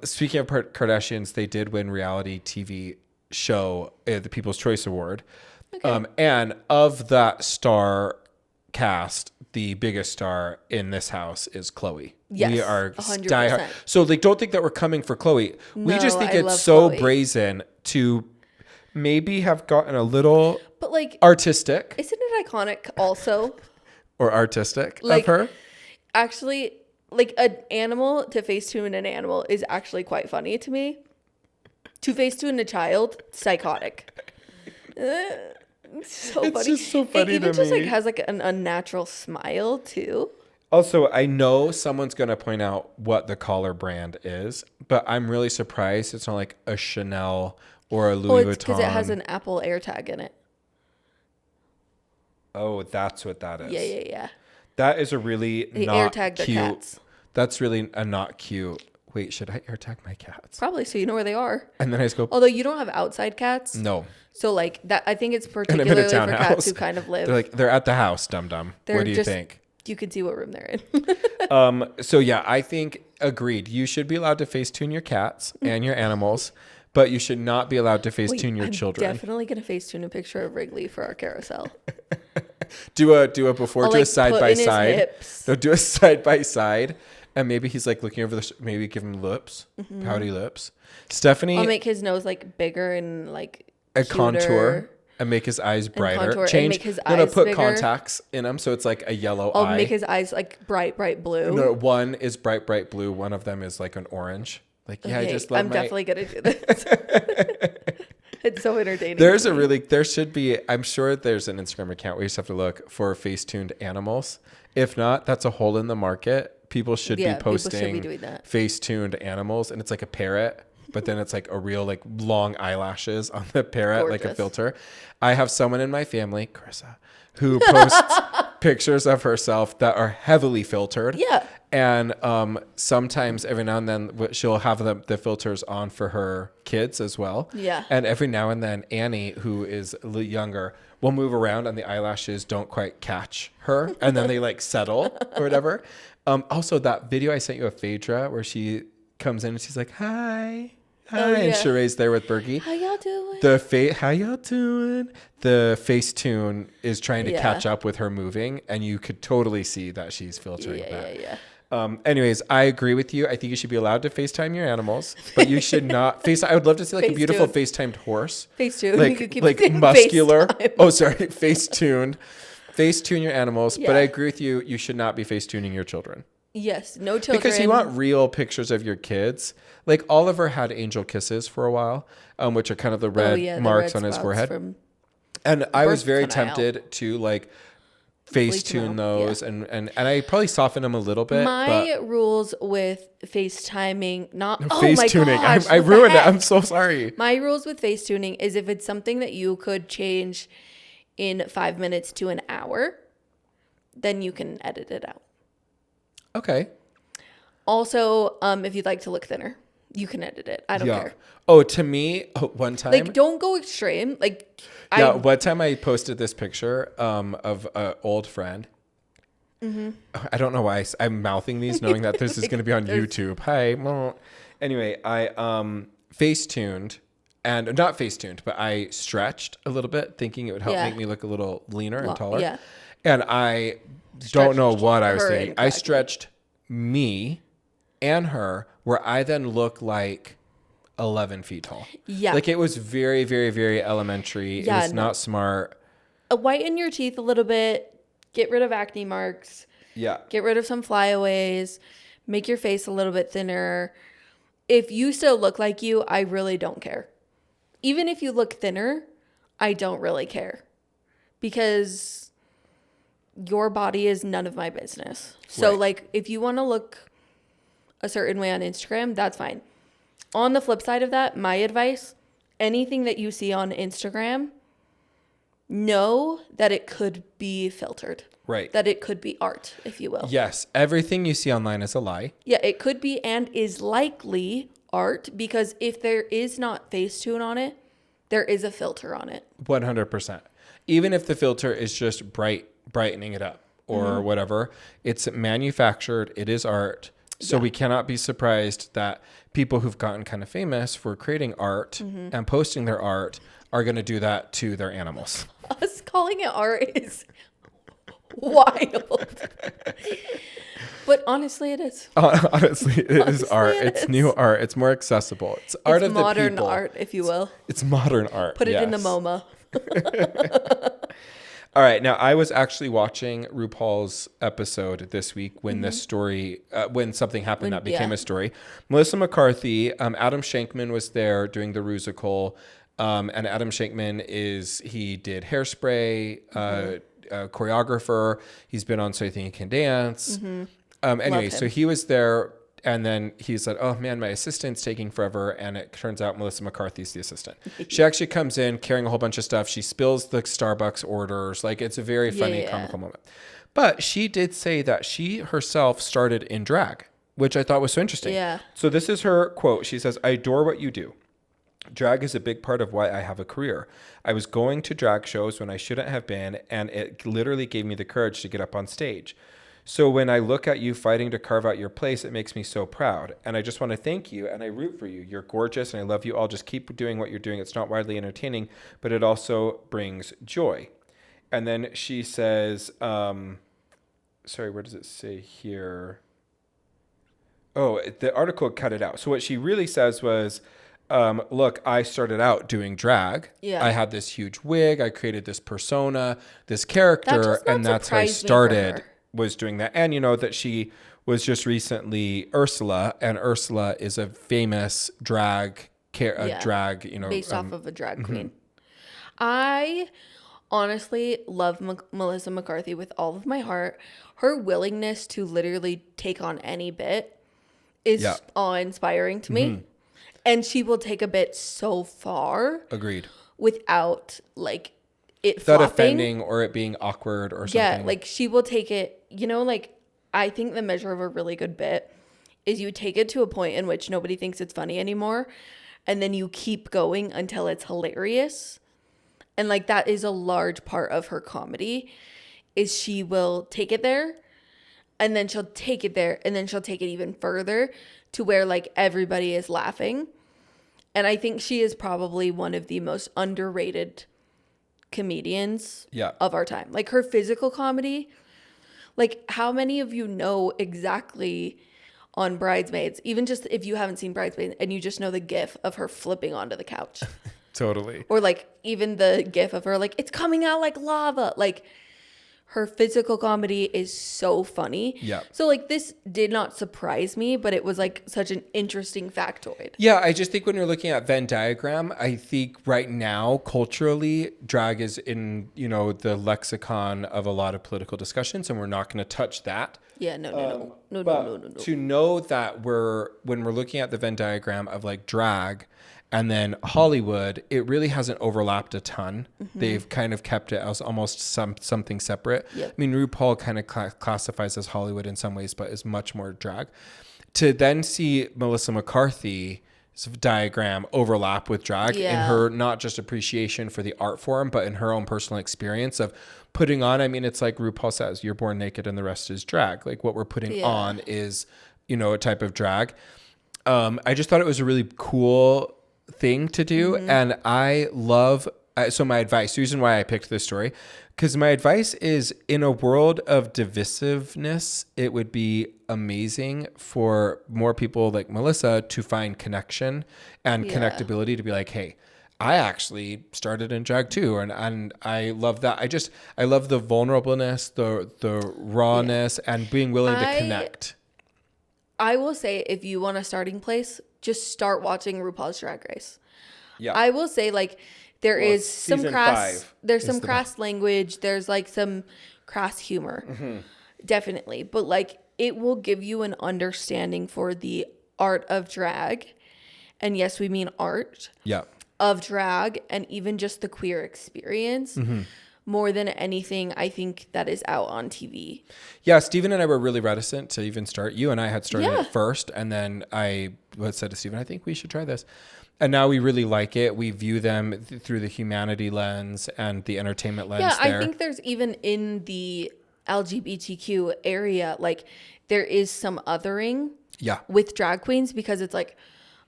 Speaking of Kardashians, they did win reality TV show, the People's Choice Award. Okay. And of that star cast, the biggest star in this house is Khloe. Yes, we are 100%. diehard. So like, don't think that we're coming for Khloe. We just think it's so Khloe. brazen to maybe have gotten a little like artistic. Isn't it iconic also? Or artistic like, of her? Actually, like an animal to Facetune an animal is actually quite funny to me. To Facetune a child, psychotic. It's funny. Just so funny it even to just me. like has like an unnatural smile too. Also, I know someone's going to point out what the collar brand is, but I'm really surprised it's not like a Chanel or a Louis Vuitton. It's because it has an Apple AirTag in it. Oh, that's what that is. Yeah. That is a really not AirTag their cute. Cats. That's really a not cute. Wait, should I AirTag my cats? Probably, so you know where they are. And then I just go. Although you don't have outside cats. No. So like that, I think it's particularly for cats who kind of live. They're at the house, dum dum. What do you think? You can see what room they're in. So yeah, I think agreed. You should be allowed to Facetune your cats and your animals, but you should not be allowed to Facetune your children. Definitely gonna Facetune a picture of Wrigley for our carousel. do a before, I'll, do a side by side. No, do a side by side, and maybe he's like looking over the. Maybe give him lips, pouty lips. Stephanie, I'll make his nose like bigger and like a cuter. Contour. And make his eyes brighter. Change. Make his eyes put bigger. Contacts in them, so it's like a yellow eye. I'll make his eyes like bright blue. No, one is bright blue. One of them is like an orange. Like, yeah, okay, I just love I'm definitely gonna do this. It's so entertaining. There should be, I'm sure there's an Instagram account where you just have to look for Facetuned animals. If not, that's a hole in the market. People should be posting Facetuned animals, and it's like a parrot. But then it's like a real like long eyelashes on the parrot. Gorgeous. Like a filter. I have someone in my family, Carissa, who posts pictures of herself that are heavily filtered. Yeah. And sometimes every now and then she'll have the filters on for her kids as well. Yeah. And every now and then Annie, who is a little younger, will move around and the eyelashes don't quite catch her. And then they like settle or whatever. Also, that video I sent you of Phaedra where she comes in and she's like, hi. And Sheree's there with Bergie. How y'all doing? How y'all doing? The Facetune is trying to catch up with her moving, and you could totally see that she's filtering that. Yeah. Anyways, I agree with you. I think you should be allowed to FaceTime your animals, but you should not I would love to see like a beautiful FaceTimed horse. Facetune. Like muscular. Oh, sorry. Facetuned. Facetune your animals, but I agree with you. You should not be Facetuning your children. Yes, no children. Because you want real pictures of your kids. Like Oliver had angel kisses for a while, which are kind of the red marks on his forehead. And I was very tempted to like Facetune those and I probably soften them a little bit. My rules with FaceTiming, Facetuning. Oh my gosh, I ruined it. I'm so sorry. My rules with Facetuning is if it's something that you could change in 5 minutes to an hour, then you can edit it out. Okay. Also, if you'd like to look thinner, you can edit it. I don't care. Oh, to me, one time. Like, don't go extreme. Like, one time I posted this picture of an old friend. Mm-hmm. I don't know why I'm mouthing these, knowing that this is going to be on YouTube. Hi. Anyway, I Facetuned, and not Facetuned, but I stretched a little bit, thinking it would help make me look a little leaner and taller. Yeah. And I don't know what I was saying. I stretched me and her, where I then look like 11 feet tall. Yeah. Like it was very, very, very elementary. Yeah, it was not smart. Whiten your teeth a little bit. Get rid of acne marks. Yeah. Get rid of some flyaways. Make your face a little bit thinner. If you still look like you, I really don't care. Even if you look thinner, I don't really care. Because your body is none of my business. So like if you want to look a certain way on Instagram, that's fine. On the flip side of that, my advice, anything that you see on Instagram, know that it could be filtered. Right. That it could be art, if you will. Yes. Everything you see online is a lie. Yeah, it could be and is likely art, because if there is not Facetune on it, there is a filter on it. 100%. Even if the filter is just brightening it up or whatever, it's manufactured, it is art. So we cannot be surprised that people who've gotten kind of famous for creating art and posting their art are going to do that to their animals. Us calling it art is wild. But honestly, it is. Honestly, it is art. It's new art. It's more accessible. It's art of the people. Modern art, if you will. It's modern art. Put it in the MoMA. All right. Now, I was actually watching RuPaul's episode this week when this story, when something happened that became a story. Melissa McCarthy, Adam Shankman was there doing the Rusical. And Adam Shankman he did Hairspray, choreographer. He's been on So You Think You Can Dance. Anyway, so he was there. And then he said, oh, man, my assistant's taking forever. And it turns out Melissa McCarthy's the assistant. She actually comes in carrying a whole bunch of stuff. She spills the Starbucks orders. Like, it's a very funny, comical moment. But she did say that she herself started in drag, which I thought was so interesting. Yeah. So this is her quote. She says, I adore what you do. Drag is a big part of why I have a career. I was going to drag shows when I shouldn't have been, and it literally gave me the courage to get up on stage. So when I look at you fighting to carve out your place, it makes me so proud. And I just want to thank you and I root for you. You're gorgeous and I love you all. Just keep doing what you're doing. It's not widely entertaining, but it also brings joy. And then she says, sorry, where does it say here? Oh, the article cut it out. So what she really says was, look, I started out doing drag. Yeah. I had this huge wig. I created this persona, this character, and that's how I started, was doing that. And you know that she was just recently Ursula, and Ursula is a famous drag, drag, you know. Based off of a drag queen. I honestly love Melissa McCarthy with all of my heart. Her willingness to literally take on any bit is awe-inspiring to me. And she will take a bit so far. Agreed. Without like it without flopping. Offending or it being awkward or something. Yeah, like she will take it, you know, like I think the measure of a really good bit is you take it to a point in which nobody thinks it's funny anymore. And then you keep going until it's hilarious. And like that is a large part of her comedy is she will take it there and then she'll take it there and then she'll take it even further to where like everybody is laughing. And I think she is probably one of the most underrated comedians of our time. Like her physical comedy, like how many of you know exactly on Bridesmaids, even just if you haven't seen Bridesmaids and you just know the gif of her flipping onto the couch. Totally. Or like even the gif of her like, it's coming out like lava. Like her physical comedy is so funny. Yeah. So like this did not surprise me, but it was like such an interesting factoid. Yeah, I just think when you're looking at Venn diagram, I think right now culturally drag is in, you know, the lexicon of a lot of political discussions, and we're not going to touch that. Yeah, no. To know that when we're looking at the Venn diagram of like drag and then Hollywood, it really hasn't overlapped a ton. They've kind of kept it as almost something separate. Yep. I mean, RuPaul kind of classifies as Hollywood in some ways, but is much more drag. To then see Melissa McCarthy's diagram overlap with drag in her not just appreciation for the art form, but in her own personal experience of putting on, I mean, it's like RuPaul says, you're born naked and the rest is drag. Like what we're putting on is, you know, a type of drag. I just thought it was a really cool thing to do. And I love, so my advice, the reason why I picked this story, because my advice is in a world of divisiveness, it would be amazing for more people like Melissa to find connection and connectability to be like, hey, I actually started in drag too. And I love that. I love the vulnerableness, the rawness and being willing to connect. I will say if you want a starting place, just start watching RuPaul's Drag Race. Yeah. I will say like there is some crass language. There's like some crass humor. Definitely. But like it will give you an understanding for the art of drag. And yes, we mean art. Yeah. Of drag and even just the queer experience. More than anything, I think that is out on TV. Yeah, Steven and I were really reticent to even start. You and I had started it first, and then I said to Steven, I think we should try this. And now we really like it. We view them through the humanity lens and the entertainment lens there. I think there's even in the LGBTQ area, like there is some othering with drag queens because it's like,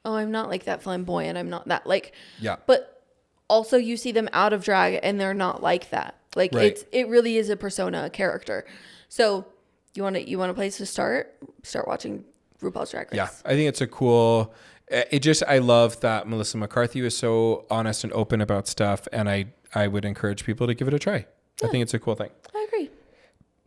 oh, I'm not like that flamboyant. I'm not that like, but also you see them out of drag and they're not like that. Like it really is a persona, a character. So you want a place to start watching RuPaul's Drag Race. Yeah, I think it's a cool, I love that Melissa McCarthy was so honest and open about stuff. And I would encourage people to give it a try. Yeah. I think it's a cool thing. I agree.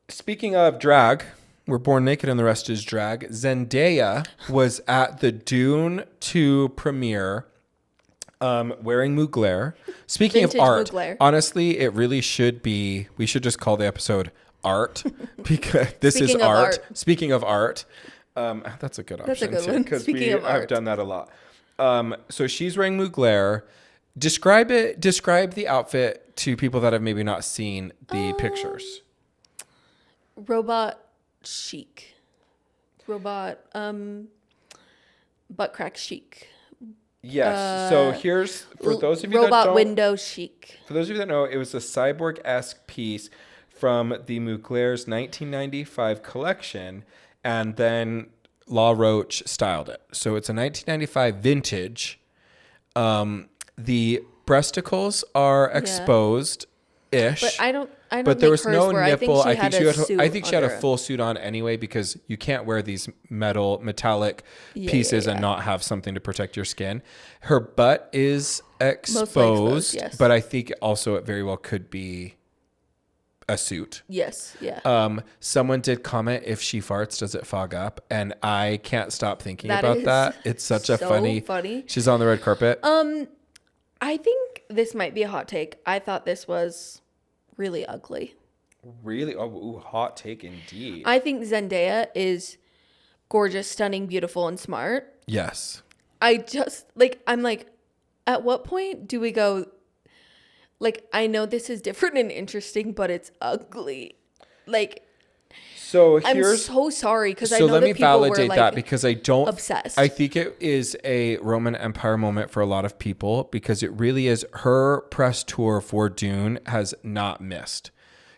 Speaking of drag, we're born naked and the rest is drag. Zendaya was at the Dune 2 premiere wearing Mugler. Speaking Vintage of art, Mugler. Honestly, it really should be, we should just call the episode art because this is art. Speaking of art, that's a good option. That's a good one. Because I've done that a lot. So she's wearing Mugler. Describe the outfit to people that have maybe not seen the pictures. Robot chic. Robot butt crack chic. Yes. So here's, for those of you robot window chic. For those of you that know, it was a cyborg-esque piece from the Mugler's 1995 collection, and then La Roche styled it. So it's a 1995 vintage. The breasticles are exposed-ish. But I don't but there was no were. nipple. I think she had a full suit on anyway, because you can't wear these metallic pieces and not have something to protect your skin. Her butt is exposed, yes. but I think also it very well could be a suit. Yes, yeah. Someone did comment, if she farts, does it fog up? And I can't stop thinking That about is that. It's such a so funny. She's on the red carpet. I think this might be a hot take. I thought this was really ugly. Really? Oh, ooh, hot take indeed. I think Zendaya is gorgeous, stunning, beautiful, and smart. Yes. I just, I'm like, at what point do we go, I know this is different and interesting, but it's ugly. So I'm so sorry, because I know let that me people validate were, that, because I don't obsessed. I think it is a Roman Empire moment for a lot of people, because it really is. Her press tour for Dune has not missed.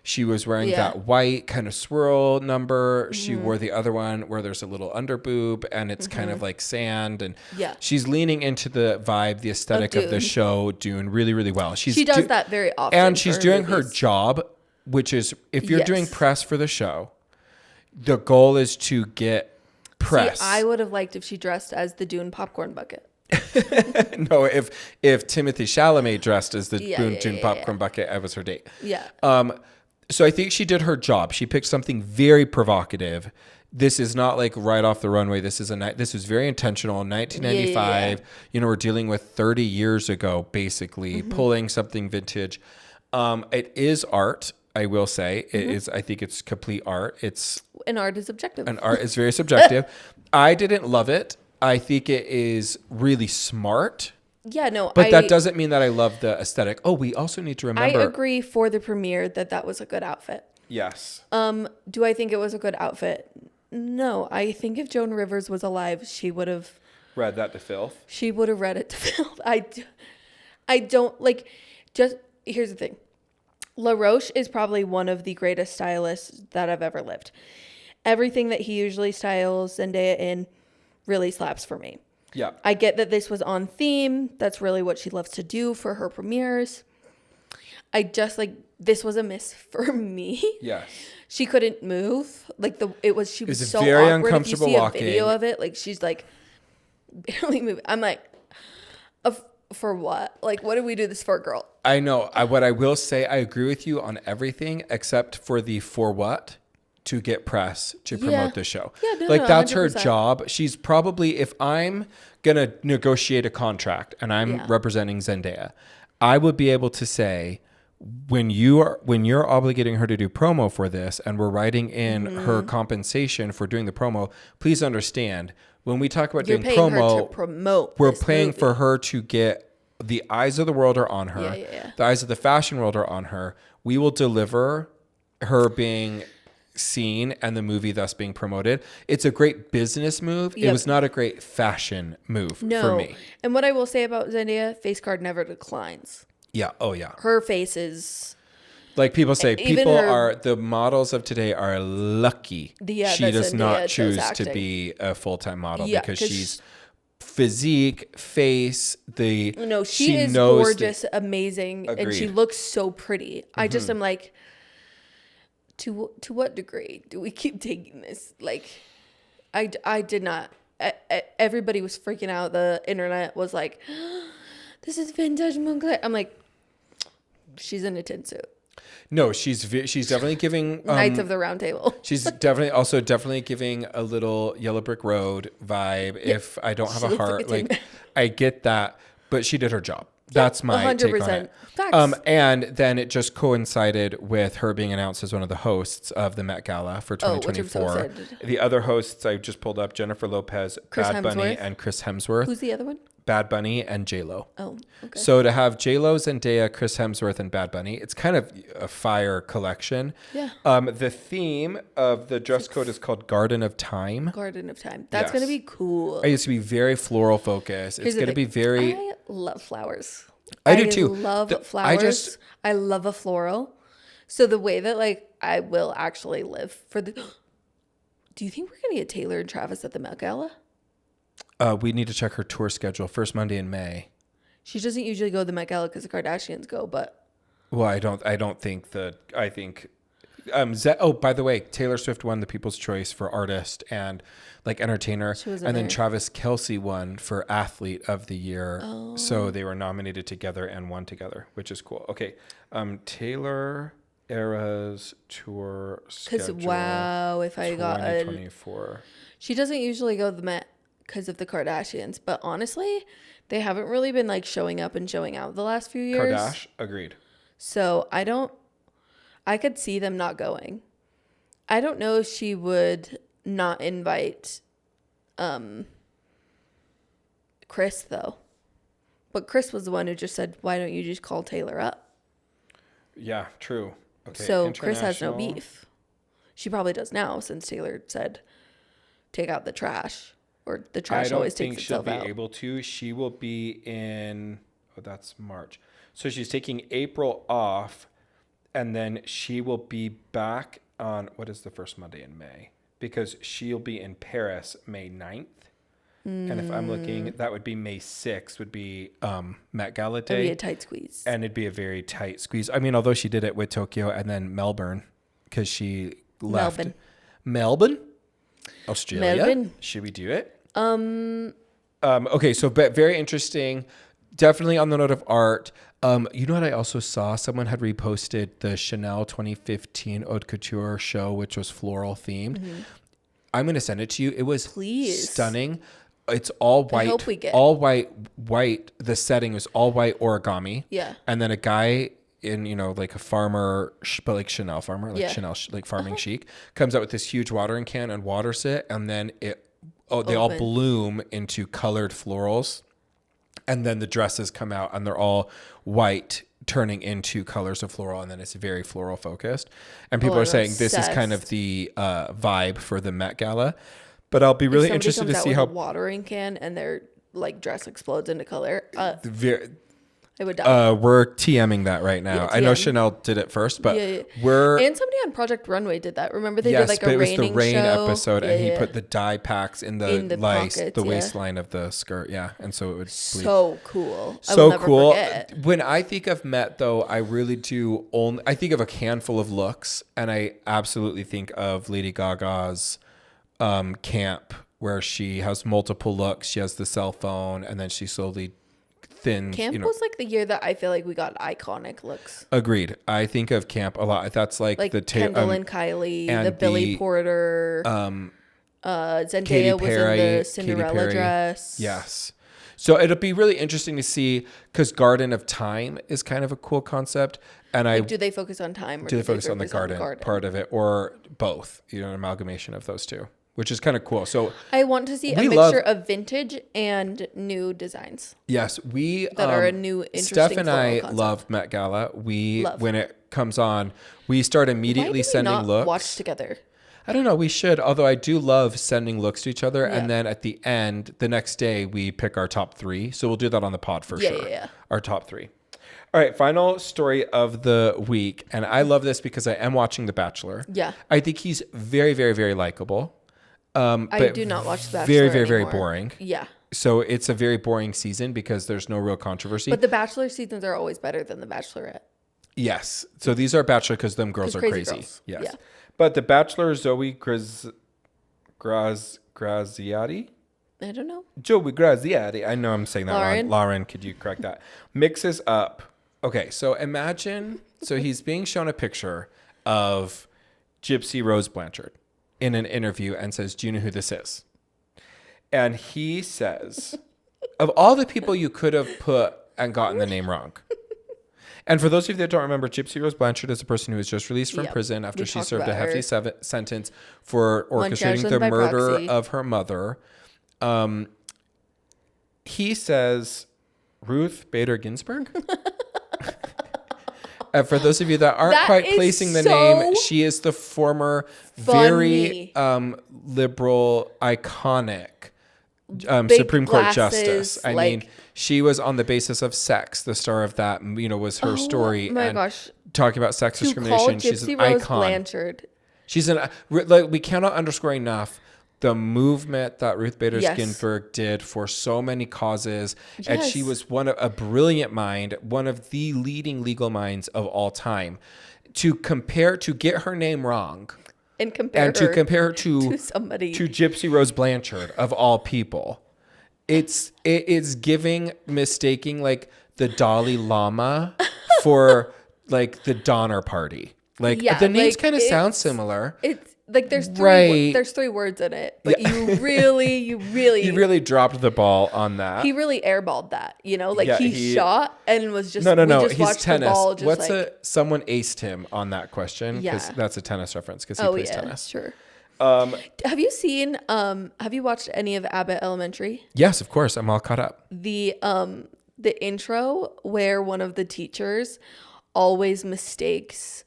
She was wearing that white kind of swirl number. She wore the other one where there's a little under boob and it's kind of like sand, and she's leaning into the vibe, the aesthetic of the show Dune really, really well. She does that very often, and she's doing her movies. job, which is, if you're doing press for the show, the goal is to get press. See, I would have liked if she dressed as the Dune popcorn bucket. No, if Timothy Chalamet dressed as the Dune popcorn bucket, I was her date. Yeah. So I think she did her job. She picked something very provocative. This is not like right off the runway. This is very intentional. 1995. You know, we're dealing with 30 years ago, basically, pulling something vintage. It is art. I will say it is. I think it's complete art. And art is objective. And art is very subjective. I didn't love it. I think it is really smart. Yeah, no. But that doesn't mean that I love the aesthetic. Oh, we also need to remember. I agree for the premiere that was a good outfit. Yes. Do I think it was a good outfit? No. I think if Joan Rivers was alive, she would have read that to filth. She would have read it to filth. I don't just here's the thing. La Roche is probably one of the greatest stylists that have ever lived. Everything that he usually styles Zendaya in really slaps for me. Yeah. I get that this was on theme. That's really what she loves to do for her premieres. I just this was a miss for me. Yes. She couldn't move. She was so very awkward. uncomfortable if you see walking. A video of it, she's barely moving. I'm like, for what? What do we do this for, girl? I know. What I will say, I agree with you on everything except for the for what to get press to promote the show. Yeah, that's 100%. her job. She's probably, if I'm going to negotiate a contract and I'm representing Zendaya, I would be able to say, when you're obligating her to do promo for this and we're writing in her compensation for doing the promo, please understand, when we talk about doing promo, we're paying for her to get the eyes of the world are on her. The eyes of the fashion world are on her. We will deliver her being seen and the movie thus being promoted. It's a great business move. It was not a great fashion move for me. And what I will say about Zendaya, face card never declines. Yeah. Oh yeah. Her face is people say, the models of today are lucky. She does not choose to be a full-time model because she's physique, face, she is gorgeous, amazing, and she looks so pretty. I just am to what degree do we keep taking this? I did not. Everybody was freaking out. The internet was like, this is vintage Moncler. I'm like, she's in a tin suit. No, she's definitely giving Knights of the Round Table. She's definitely giving a little Yellow Brick Road vibe. Yeah. If I don't have a heart, I get that, but she did her job. That's my 100%. Take on it. Facts. And then it just coincided with her being announced as one of the hosts of the Met Gala for 2024. The other hosts I just pulled up: Jennifer Lopez, Bad Bunny, and Chris Hemsworth. Who's the other one? Bad Bunny and J-Lo. Oh, okay. So to have J-Lo, Zendaya, Chris Hemsworth, and Bad Bunny, it's kind of a fire collection. Yeah. The theme of the dress code is called Garden of Time. Garden of Time. That's going to be cool. It used to be very floral focused. It's going to be very... I love flowers. I do too. I love flowers. I love a floral. So the way that like I will actually live for the. Do you think we're gonna get Taylor and Travis at the Met Gala? We need to check her tour schedule. First Monday in May. She doesn't usually go to the Met Gala because the Kardashians go, but. Well, I don't think that. I think. By the way, Taylor Swift won the People's Choice for artist and like entertainer, and then Travis Kelce won for athlete of the year. Oh. So they were nominated together and won together, which is cool. Okay, Taylor Eras tour schedule. Because wow, if I got 2024. She doesn't usually go to the Met because of the Kardashians, but honestly, they haven't really been like showing up and showing out the last few years. Kardashian, agreed. So I could see them not going. I don't know if she would not invite Chris though. But Chris was the one who just said, why don't you just call Taylor up? Yeah, true. Okay. So Chris has no beef. She probably does now since Taylor said take out the trash, or the trash always takes itself out. I don't think she'll be able to. She will be in, that's March. So she's taking April off. And then she will be back on, what is the first Monday in May? Because she'll be in Paris May 9th. And if I'm looking, that would be May 6th would be Met Gala Day. It'd be a tight squeeze. And it'd be a very tight squeeze. I mean, although she did it with Tokyo and then Melbourne, because she left. Melbourne? Australia? Melbourne. Should we do it? Okay, so very interesting. Definitely on the note of art. You know what I also saw? Someone had reposted the Chanel 2015 Haute Couture show, which was floral themed. Mm-hmm. I'm going to send it to you. It was stunning. It's all white. I hope we get all white. The setting is all white origami. Yeah. And then a guy in, like a farmer, but like Chanel farmer, like Chanel, like farming chic, comes out with this huge watering can and waters it. And then they all bloom into colored florals. And then the dresses come out and they're all white, turning into colors of floral. And then it's very floral focused. And people are saying this is kind of the vibe for the Met Gala. But I'll be really interested to see how. A watering can and their like dress explodes into color. I would we're TMing that right now. I know Chanel did it first, but we're and somebody on Project Runway did that. Remember they did like a raining show. It was the rain episode, and he put the dye packs in the pockets, the waistline of the skirt. Yeah, and so it would so cool. So cool. Forget. When I think of Met, though, I really do I think of a handful of looks, and I absolutely think of Lady Gaga's camp, where she has multiple looks. She has the cell phone, and then she slowly. Camp was like the year that I feel like we got iconic looks. Agreed. I think of camp a lot. That's like the Kendall and Kylie, and the Billy Porter, Zendaya was in the Cinderella dress. Yes. So it'll be really interesting to see because Garden of Time is kind of a cool concept. And do they focus on time, or do they focus on the garden part of it, or both? An amalgamation of those two. Which is kind of cool. So I want to see a mixture of vintage and new designs. Yes, that are a new interesting. Steph and I love Met Gala. When it comes on, we start immediately sending looks. Watch together. I don't know. We should. Although I do love sending looks to each other, and then at the end, the next day, we pick our top 3. So we'll do that on the pod for sure. Yeah. Our top 3. All right, final story of the week, and I love this because I am watching The Bachelor. Yeah, I think he's very, very, very likable. I do not watch The Bachelor very, very, anymore. very boring. Yeah. So it's a very boring season because there's no real controversy. But the Bachelor seasons are always better than the Bachelorette. Yes. So these are Bachelor because them girls are crazy. Girls. Yes. Yeah. But the Bachelor, Zoe Graziati? I don't know. Joey Graziati. I know I'm saying that wrong. Lauren, could you correct that? Mixes up. Okay, so imagine. So he's being shown a picture of Gypsy Rose Blanchard in an interview and says, do you know who this is? And he says, of all the people you could have put and gotten the name wrong. And for those of you that don't remember, Gypsy Rose Blanchard is a person who was just released from prison after she served a hefty sentence for orchestrating the murder of her mother. He says, Ruth Bader Ginsburg? For those of you that aren't quite placing the name, she is the former very liberal, iconic Supreme Court justice. I mean, she was on The Basis of Sex. The star of that, was her story. Oh my gosh. talking about sex discrimination. She's an Rose icon. Blanchard. She's we cannot underscore enough the movement that Ruth Bader Ginsburg did for so many causes. Yes. And she was a brilliant mind, one of the leading legal minds of all time. To get her name wrong and compare her to somebody, to Gypsy Rose Blanchard of all people. It is mistaking like the Dalai Lama for like the Donner Party. Like the names kind of sound similar. It's like there's three words in it, but you really dropped the ball on that. He really airballed that, he shot and was just no. Just he's tennis. The ball just someone aced him on that question because that's a tennis reference because he plays tennis. Sure. Have you watched any of Abbott Elementary? Yes, of course. I'm all caught up. The intro where one of the teachers always mistakes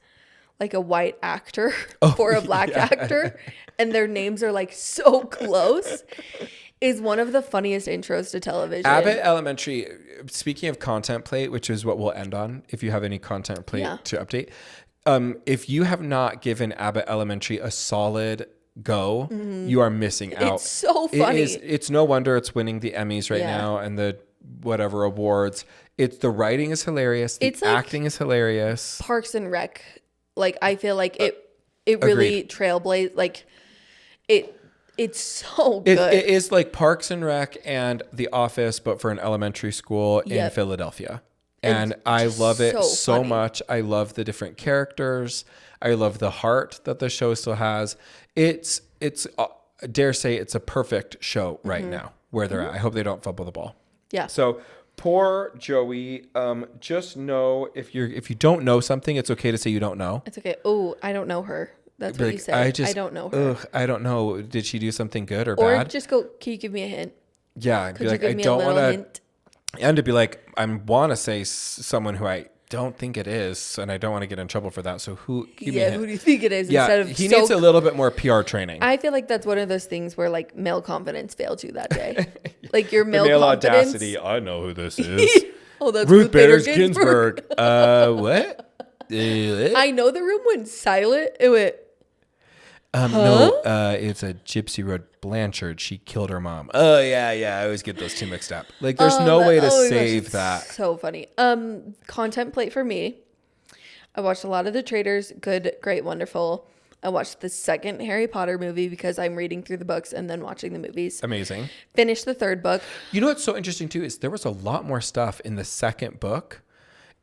like a white actor for a black actor and their names are like so close is one of the funniest intros to television. Abbott Elementary, speaking of content plate, which is what we'll end on if you have any content plate to update. If you have not given Abbott Elementary a solid go, you are missing out. It's so funny. It's no wonder it's winning the Emmys right now and the whatever awards. The writing is hilarious. The acting is hilarious. Parks and Rec. Like, I feel like it really trailblazed. Like, it's so good. It is like Parks and Rec and The Office, but for an elementary school in Philadelphia. And I love it so much. I love the different characters. I love the heart that the show still has. It's dare say it's a perfect show right now where they're at. I hope they don't fumble the ball. Yeah. So poor Joey. Just know if you don't know something, it's okay to say you don't know. It's okay. Oh, I don't know her. That's what you say. I don't know her. I don't know. Did she do something good or bad? Or just go, can you give me a hint? Yeah. Could you give me a little hint? And to be like, I want to say someone who I don't think it is, and I don't want to get in trouble for that. So who do you think it is? Yeah, instead of he needs a little bit more PR training. I feel like that's one of those things where like male confidence failed you that day. Like your male confidence. Audacity. I know who this is. Oh, that's Ruth Bader Ginsburg. What? I know the room went silent. It went. No, it's a Gypsy Rose Blanchard. She killed her mom. Oh yeah. I always get those two mixed up. Like, there's no way to save that. So funny. Content plate for me. I watched a lot of The Traitors. Good, great, wonderful. I watched the second Harry Potter movie because I'm reading through the books and then watching the movies. Amazing. Finished the third book. You know what's so interesting too is there was a lot more stuff in the second book.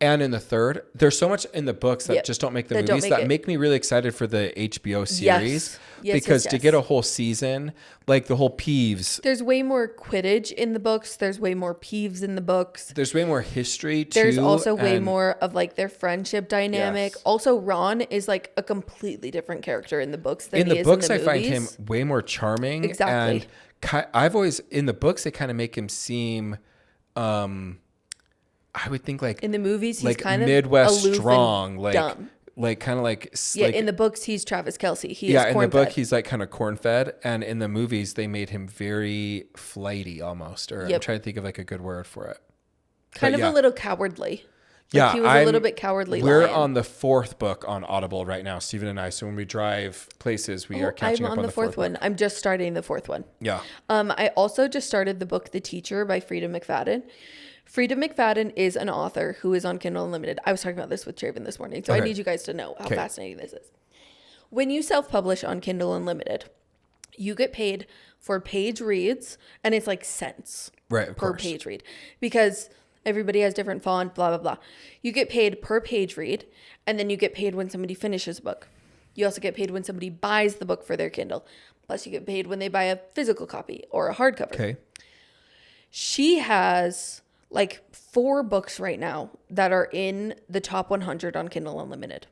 And in the third, there's so much in the books that just don't make the movies that make me really excited for the HBO series. Yes, because to get a whole season, like the whole Peeves. There's way more Quidditch in the books. There's way more Peeves in the books. There's way more history too. There's also way more of like their friendship dynamic. Yes. Also, Ron is like a completely different character in the books than he is in the movies. I find him way more charming. Exactly. And I've always, in the books, they kind of make him seem... I would think like in the movies, he's like kind of Midwest aloof strong, and dumb. like kind of like in the books he's Travis Kelce. He is in the book he's like kind of corn fed, and in the movies they made him very flighty almost. Or I'm trying to think of like a good word for it. Kind of a little cowardly. Like he was a little bit cowardly. We're on the fourth book on Audible right now, Stephen and I. So when we drive places, we are catching up on the fourth one. I'm just starting the fourth one. Yeah. I also just started the book The Teacher by Frida McFadden. Frida McFadden is an author who is on Kindle Unlimited. I was talking about this with Traven this morning, so I need you guys to know how fascinating this is. When you self-publish on Kindle Unlimited, you get paid for page reads, and it's like cents per page read because everybody has different font, blah, blah, blah. You get paid per page read, and then you get paid when somebody finishes a book. You also get paid when somebody buys the book for their Kindle. Plus, you get paid when they buy a physical copy or a hardcover. Okay. She has... like 4 books right now that are in the top 100 on Kindle Unlimited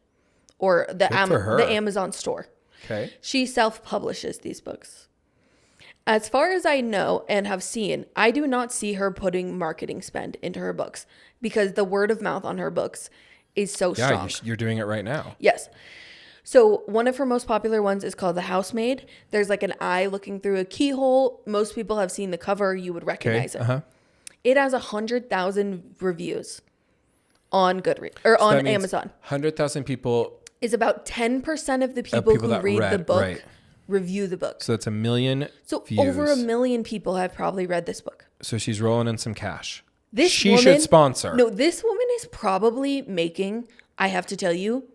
or the Amazon store. Okay. She self-publishes these books. As far as I know and have seen, I do not see her putting marketing spend into her books because the word of mouth on her books is so strong. You're doing it right now. Yes. So one of her most popular ones is called The Housemaid. There's like an eye looking through a keyhole. Most people have seen the cover. You would recognize it. It has 100,000 reviews on Goodreads or So on Amazon. 100,000 people is about 10% of the people who read the book review the book. So it's 1 million So views. over 1 million people have probably read this book. So she's rolling in some cash. She woman should sponsor. No, this woman is probably making, I have to tell you,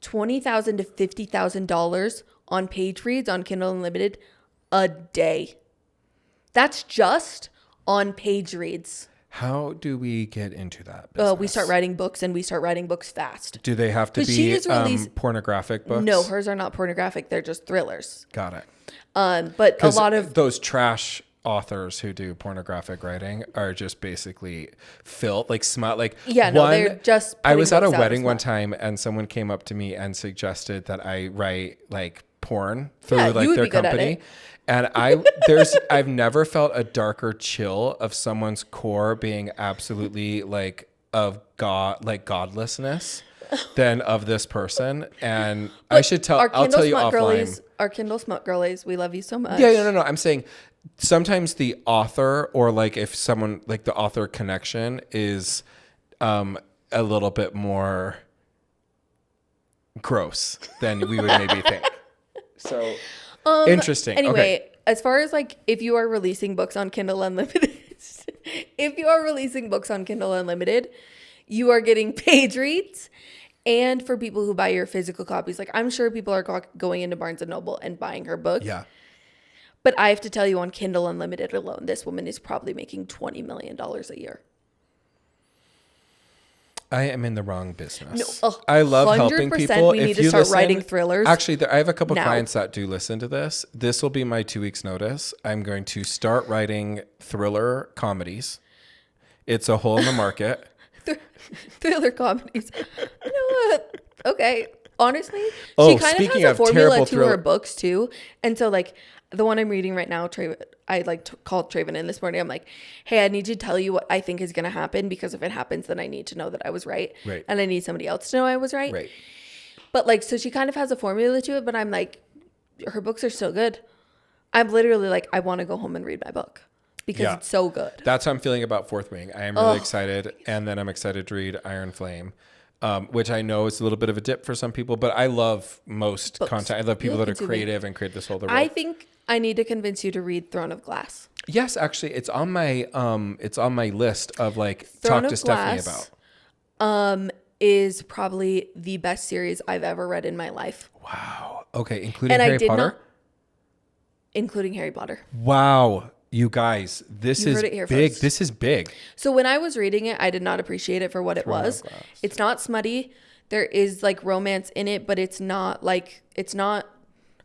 $20,000 to $50,000 on page reads on Kindle Unlimited a day. That's just on page reads. How do we get into that business? We start writing books, and we start writing books fast. Do they have to be pornographic books? No, hers are not pornographic. They're just thrillers. Got it. But a lot of those trash authors who do pornographic writing are just basically filth, like smut. Like they're just. I was at a wedding one time, and someone came up to me and suggested that I write like porn through like their company. And I've never felt a darker chill of someone's core being absolutely like of God, like godlessness than of this person. And I should tell, I'll tell you offline. Our Kindle smut girlies, we love you so much. Yeah, no. I'm saying sometimes the author, or like if someone like the author connection is a little bit more gross than we would maybe think. So interesting. Anyway, as far as like if you are releasing books on Kindle Unlimited, you are getting page reads. And for people who buy your physical copies, like I'm sure people are going into Barnes & Noble and buying her book. Yeah. But I have to tell you, on Kindle Unlimited alone, this woman is probably making $20 million a year. I am in the wrong business. No, I love helping people. We need to start writing thrillers. Actually, I have a couple clients that do listen to this. This will be my 2 weeks notice. I'm going to start writing thriller comedies. It's a hole in the market. Thriller comedies. You know what? Okay. Honestly, she kind of has a formula to her books too. And so like the one I'm reading right now, I called Traven in this morning. I'm like, hey, I need to tell you what I think is going to happen, because if it happens, then I need to know that I was right. Right. And I need somebody else to know I was right. Right. But like, so she kind of has a formula to it, but I'm like, her books are so good. I'm literally like, I want to go home and read my book because it's so good. That's how I'm feeling about Fourth Wing. I am really excited. And then I'm excited to read Iron Flame. Which I know is a little bit of a dip for some people, but I love most content. I love people that are creative and create this whole world. I think I need to convince you to read Throne of Glass. Yes, actually, it's on my list of like talk to Stephanie about. Is probably the best series I've ever read in my life. Wow. Okay, including Harry Potter. Including Harry Potter. Wow. You guys, this is big. First. This is big. So when I was reading it, I did not appreciate it for what it was. It's not smutty. There is like romance in it, but it's not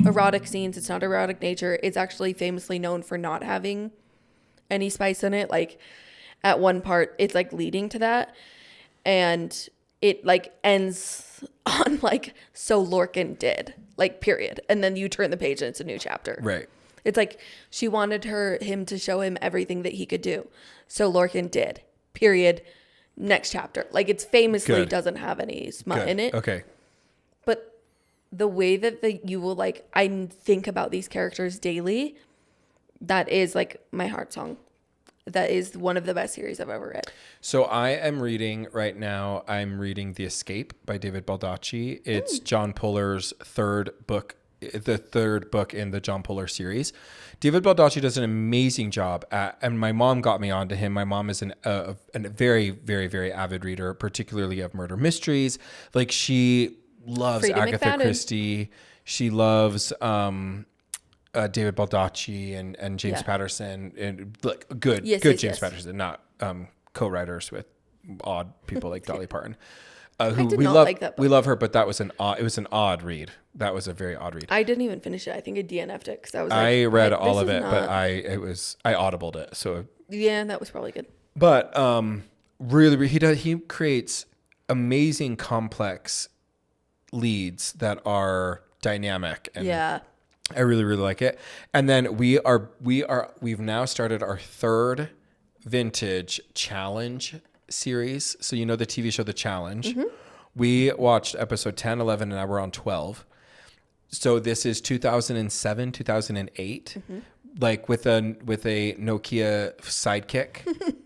erotic scenes. It's not erotic nature. It's actually famously known for not having any spice in it. Like at one part, it's like leading to that. And it like ends on like, so Lorcan did, like period. And then you turn the page and it's a new chapter. Right. It's like she wanted him to show him everything that he could do. So Lorcan did. Period. Next chapter. Like it's famously doesn't have any smut in it. Okay. But the way that you will like, I think about these characters daily. That is like my heart song. That is one of the best series I've ever read. So I am reading right now. I'm reading The Escape by David Baldacci. It's John Puller's third book. The third book in the John Puller series. David Baldacci does an amazing job and my mom got me onto him. My mom is a very, very, very avid reader, particularly of murder mysteries. Like she loves Agatha Christie. She loves David Baldacci and James Patterson, and like good James Patterson, not co-writers with odd people like Dolly Parton. Who we love, like that book. We love her, but it was an odd read. That was a very odd read. I didn't even finish it. I think I DNF'd it because I was like, I read all of it, but I audibled it. So yeah, that was probably good. But really, he creates amazing complex leads that are dynamic, and I really, really like it. And then we've now started our third vintage challenge series. So you know the TV show The Challenge. Mm-hmm. We watched episode 10, 11, and now we're on 12. So this is 2007, 2008, like with a Nokia sidekick.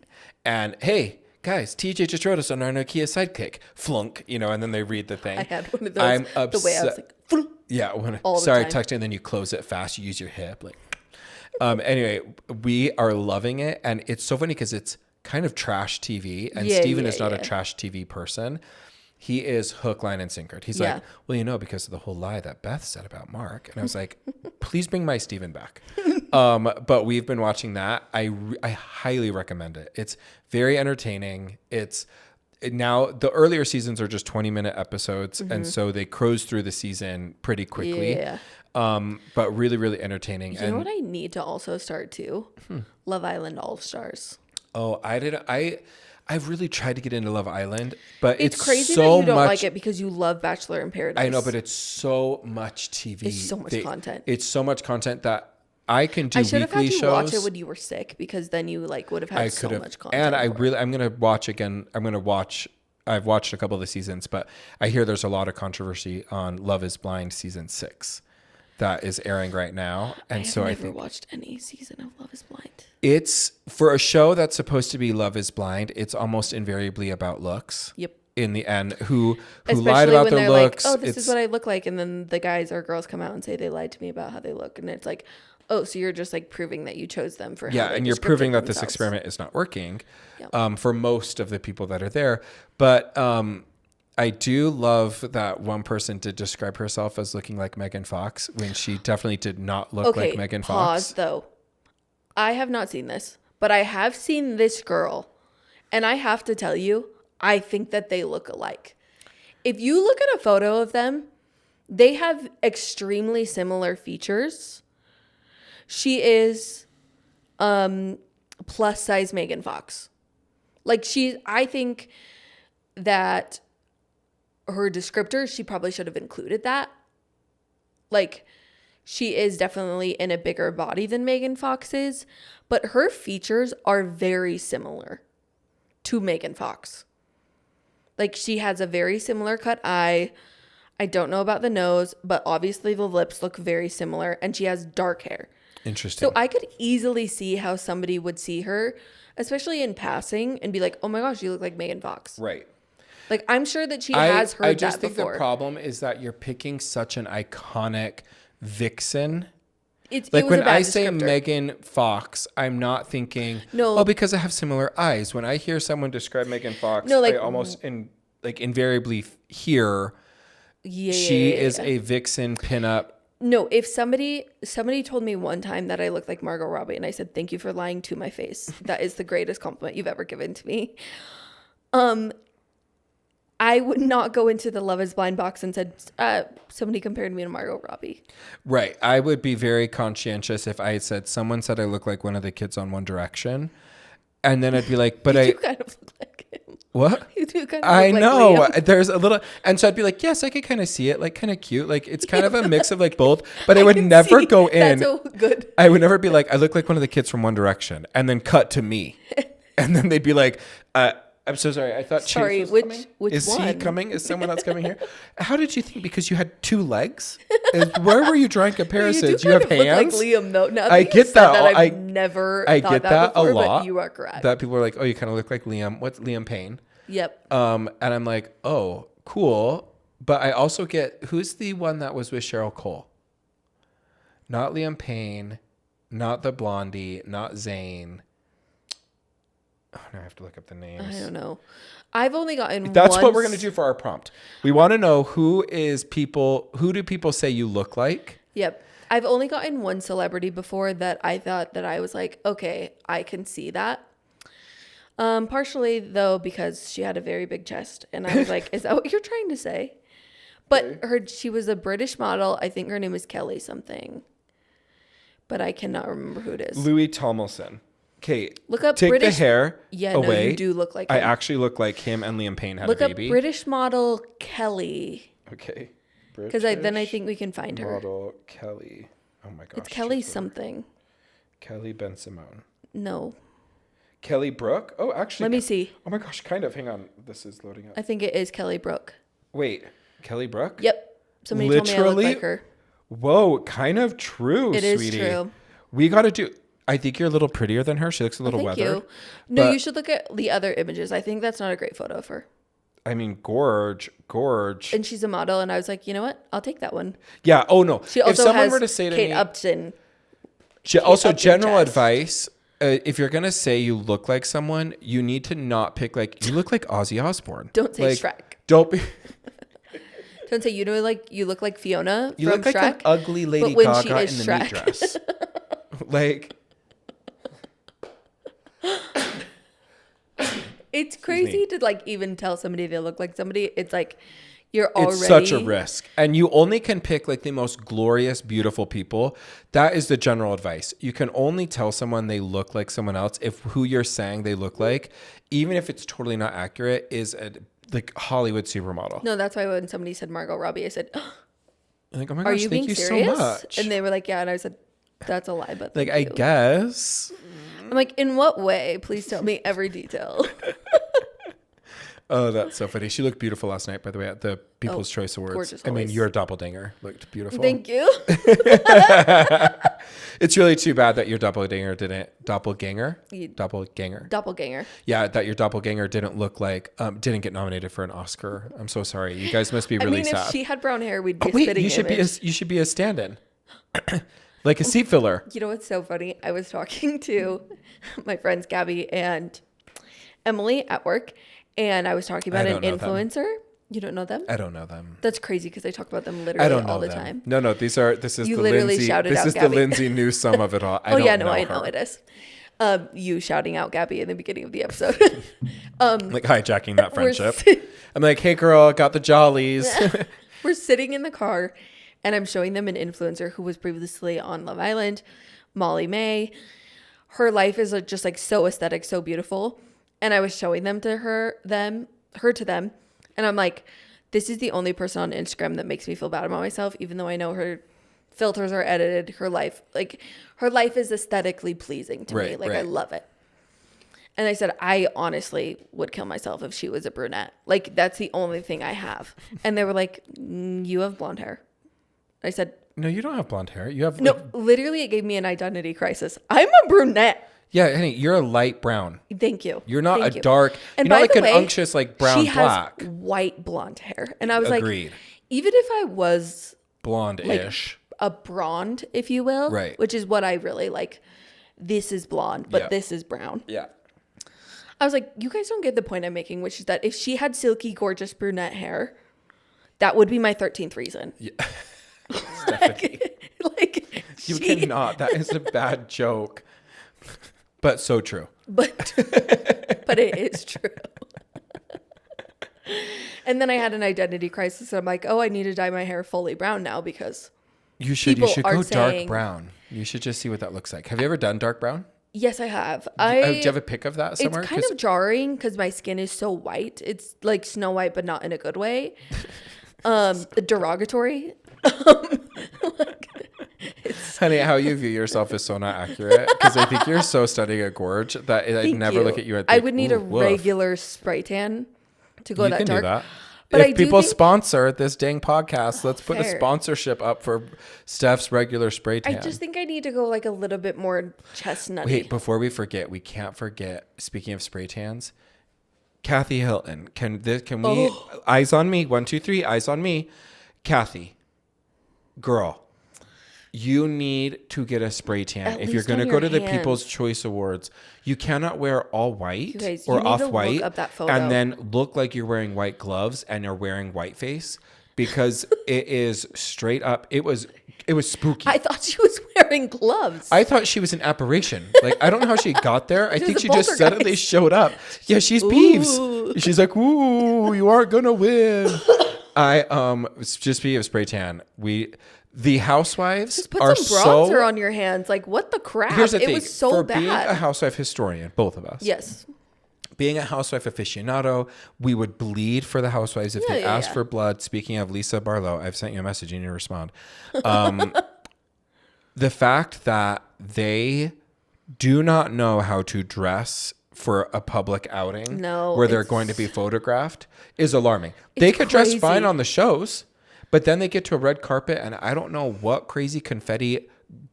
And hey, guys, TJ just wrote us on our Nokia Sidekick. Flunk, you know, and then they read the thing. I had one of those. I'm upset. The way I was like, Flunk. Yeah. Sorry, texting, and then you close it fast. You use your hip. Like, anyway, we are loving it. And it's so funny because it's kind of trash TV. And Steven is not a trash TV person. He is hook, line, and sinker. He's like, well, you know, because of the whole lie that Beth said about Mark. And I was like, please bring my Steven back. But we've been watching that. I highly recommend it. It's very entertaining. Now the earlier seasons are just 20-minute episodes. And so they cruise through the season pretty quickly. Yeah. But really, really entertaining. You know what I need to also start too? Love Island All Stars. Oh, I've really tried to get into Love Island, but it's crazy so that you don't much, like it because you love Bachelor in Paradise. I know, but it's so much TV. It's so much content. It's so much content that I can do weekly shows. I should have had you watch it when you were sick because then you like would have had so much content. And I'm going to watch again. I've watched a couple of the seasons, but I hear there's a lot of controversy on Love is Blind season 6 that is airing right now. And I think watched any season of Love is Blind. It's for a show that's supposed to be Love is Blind. It's almost invariably about looks. Yep. In the end, who lied about their looks. Like, oh, this is what I look like. And then the guys or girls come out and say they lied to me about how they look. And it's like, oh, so you're just like proving that you chose them for how they and you're proving that this experiment is not working for most of the people that are there. But I do love that one person did describe herself as looking like Megan Fox when she definitely did not look like Megan Fox. Pause though. I have not seen this, but I have seen this girl, and I have to tell you, I think that they look alike. If you look at a photo of them, they have extremely similar features. She is plus size Megan Fox. Like I think that her descriptors, she probably should have included that. Like, she is definitely in a bigger body than Megan Fox is, but her features are very similar to Megan Fox. Like, she has a very similar cut eye. I don't know about the nose, but obviously the lips look very similar, and she has dark hair. Interesting. So I could easily see how somebody would see her, especially in passing, and be like, oh my gosh, you look like Megan Fox. Right. Like, I'm sure that she has heard that before. I just think the problem is that you're picking such an iconic vixen. Like, when I say Megan Fox, I'm not thinking, because I have similar eyes. When I hear someone describe Megan Fox, I almost invariably hear she is a vixen pinup. No, if somebody told me one time that I looked like Margot Robbie, and I said, thank you for lying to my face. That is the greatest compliment you've ever given to me. I would not go into the Love is Blind box and said, somebody compared me to Margot Robbie. Right. I would be very conscientious if I had said, someone said I look like one of the kids on One Direction. And then I'd be like, but you kind of look like him. What? You do kind of I look know. like Liam. There's a little. And so I'd be like, yes, I could kind of see it. Like, kind of cute. Like, it's kind of a mix of like both. But I would never go in. That's so good. I would never be like, I look like one of the kids from One Direction. And then cut to me. And then they'd be like, I'm so sorry. I thought Chase was coming. Is he coming? Is someone else coming here? How did you think? Because you had 2 legs? Where were you drawing comparisons? You have hands? Look like Liam, though. Now I get that. I've never thought that before, a lot. But you are correct. That people are like, oh, you kind of look like Liam. What's Liam Payne? Yep. And I'm like, oh, cool. But I also get, who's the one that was with Cheryl Cole? Not Liam Payne. Not the Blondie. Not Zayn. Oh, now I have to look up the names. I don't know. I've only gotten That's what we're going to do for our prompt. We want to know who do people say you look like? Yep. I've only gotten one celebrity before that I thought that I was like, okay, I can see that. Partially, though, because she had a very big chest. And I was like, is that what you're trying to say? But she was a British model. I think her name is Kelly something. But I cannot remember who it is. Louis Tomlinson. Okay, look up take British, the hair away. No, you do look like him. I actually look like him and Liam Payne had a baby. Look up British model Kelly. Okay. Because then I think we can find her. Model Kelly. Oh my gosh. It's Kelly something. Kelly Ben Simone. No. Kelly Brook? Oh, actually. Let me see. Oh my gosh, kind of. Hang on. This is loading up. I think it is Kelly Brook. Wait. Kelly Brook? Yep. Somebody told me I look like her. Whoa, kind of true, It sweetie. is true. We got to do... I think you're a little prettier than her. She looks a little thank weathered. You. No, you should look at the other images. I think that's not a great photo of her. I mean, gorge. And she's a model, and I was like, you know what? I'll take that one. Yeah. Oh no. She also if someone has were to say to Kate me, Upton. General advice. If you're gonna say you look like someone, you need to not pick like you look like Ozzy Osbourne. Don't say like, Shrek. Don't be. Don't say you look like Fiona You from look like Shrek, an ugly Lady but when Gaga she in is the Shrek. meat dress. Like. It's crazy to like even tell somebody they look like somebody. It's like you're already. It's such a risk, and you only can pick like the most glorious, beautiful people. That is the general advice. You can only tell someone they look like someone else if who you're saying they look like, even if it's totally not accurate, is a like Hollywood supermodel. No, that's why when somebody said Margot Robbie, I said, like, oh my "Are gosh, you thank being you serious?" so much. And they were like, "Yeah," and I said, "That's a lie." But like, I guess. I'm like, in what way? Please tell me every detail. Oh, that's so funny. She looked beautiful last night, by the way, at the People's Choice Awards. Gorgeous I mean, always. your doppelganger looked beautiful. Thank you. It's really too bad that your doppelganger. Yeah, that your doppelganger didn't look like, didn't get nominated for an Oscar. I'm so sorry. You guys must be really sad. If she had brown hair, we'd be a spitting image. You should be a stand-in. Like a seat filler. You know what's so funny? I was talking to my friends Gabby and Emily at work, and I was talking about an influencer. You don't know them? I don't know them. That's crazy because I talk about them literally all the them. time. No, this is You the literally Lindsay. shouted This out is Gabby. the Lindsay Newsome of it all. I know it is. You shouting out Gabby in the beginning of the episode. Like hijacking that friendship. I'm like, hey girl, got the jollies. We're sitting in the car, and I'm showing them an influencer who was previously on Love Island, Molly May. Her life is just like so aesthetic, so beautiful. And I was showing them to them. And I'm like, this is the only person on Instagram that makes me feel bad about myself, even though I know her filters are edited. Her life is aesthetically pleasing to me. Like, I love it. And I said, I honestly would kill myself if she was a brunette. Like, that's the only thing I have. And they were like, you have blonde hair. I said, no, you don't have blonde hair. You have literally it gave me an identity crisis. I'm a brunette. Yeah, honey, you're a light brown. Thank you. You're not a dark. And you're not like way, an unctuous like brown she black. Has white blonde hair. And I was Agreed. like, even if I was blonde-ish, like a blonde, if you will, right? Which is what I really like. This is blonde, but this is brown. Yeah. I was like, you guys don't get the point I'm making, which is that if she had silky, gorgeous brunette hair, that would be my 13th reason. Yeah. You cannot. That is a bad joke. But so true. But it is true. And then I had an identity crisis. I'm like, oh, I need to dye my hair fully brown now because you should go dark brown. You should just see what that looks like. Have you ever done dark brown? Yes, I have. Do you have a pic of that somewhere? It's kind of jarring because my skin is so white. It's like Snow White, but not in a good way. Derogatory. Honey, how you view yourself is so not accurate because I think you're so studying a gorge that I'd never look at you. I would need a regular spray tan to go that dark. Do that. But if people sponsor this dang podcast, let's put a fair. Sponsorship up for Steph's regular spray tan. I just think I need to go like a little bit more chestnutty. Wait, before we forget, we can't forget. Speaking of spray tans, Kathy Hilton. Can we? Eyes on me. 1, 2, 3. Eyes on me. Kathy, girl, you need to get a spray tan. If you're going to go to the People's Choice Awards, you cannot wear all white or off-white and then look like you're wearing white gloves and you're wearing white face because it is straight up. It was spooky. I thought she was wearing gloves. I thought she was an apparition. Like, I don't know how she got there. I think she just suddenly showed up. Yeah, she's Peeves. She's like, ooh, you aren't going to win. Just speaking of spray tan, the housewives just put some bronzer on your hands. Like, what the crap? Here's the thing. It was so For bad. being a housewife historian, both of us. Yes. Being a housewife aficionado, we would bleed for the housewives if they asked for blood. Speaking of Lisa Barlow, I've sent you a message. You need to respond. The fact that they do not know how to dress for a public outing where they're going to be photographed is alarming. They could dress fine on the shows, but then they get to a red carpet and I don't know what crazy confetti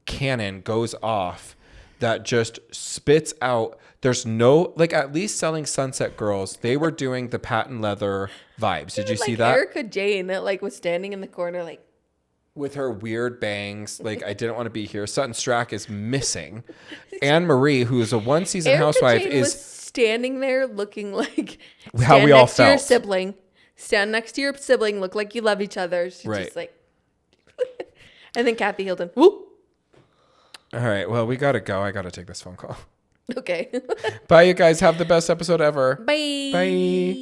cannon goes off that just spits out. There's no, like, at least selling Sunset Girls, they were doing the patent leather vibes. Did you see that? Erica Jane that like was standing in the corner like with her weird bangs, like, I didn't want to be here. Sutton Strack is missing. Anne Marie, who is a one-season housewife, Jane is was standing there looking like how we all next to your felt. sibling. Stand next to your sibling, look like you love each other. She's just like, and then Kathy Hilton. Whoop. All right, well, we gotta go. I gotta take this phone call. Okay. Bye, you guys. Have the best episode ever. Bye. Bye.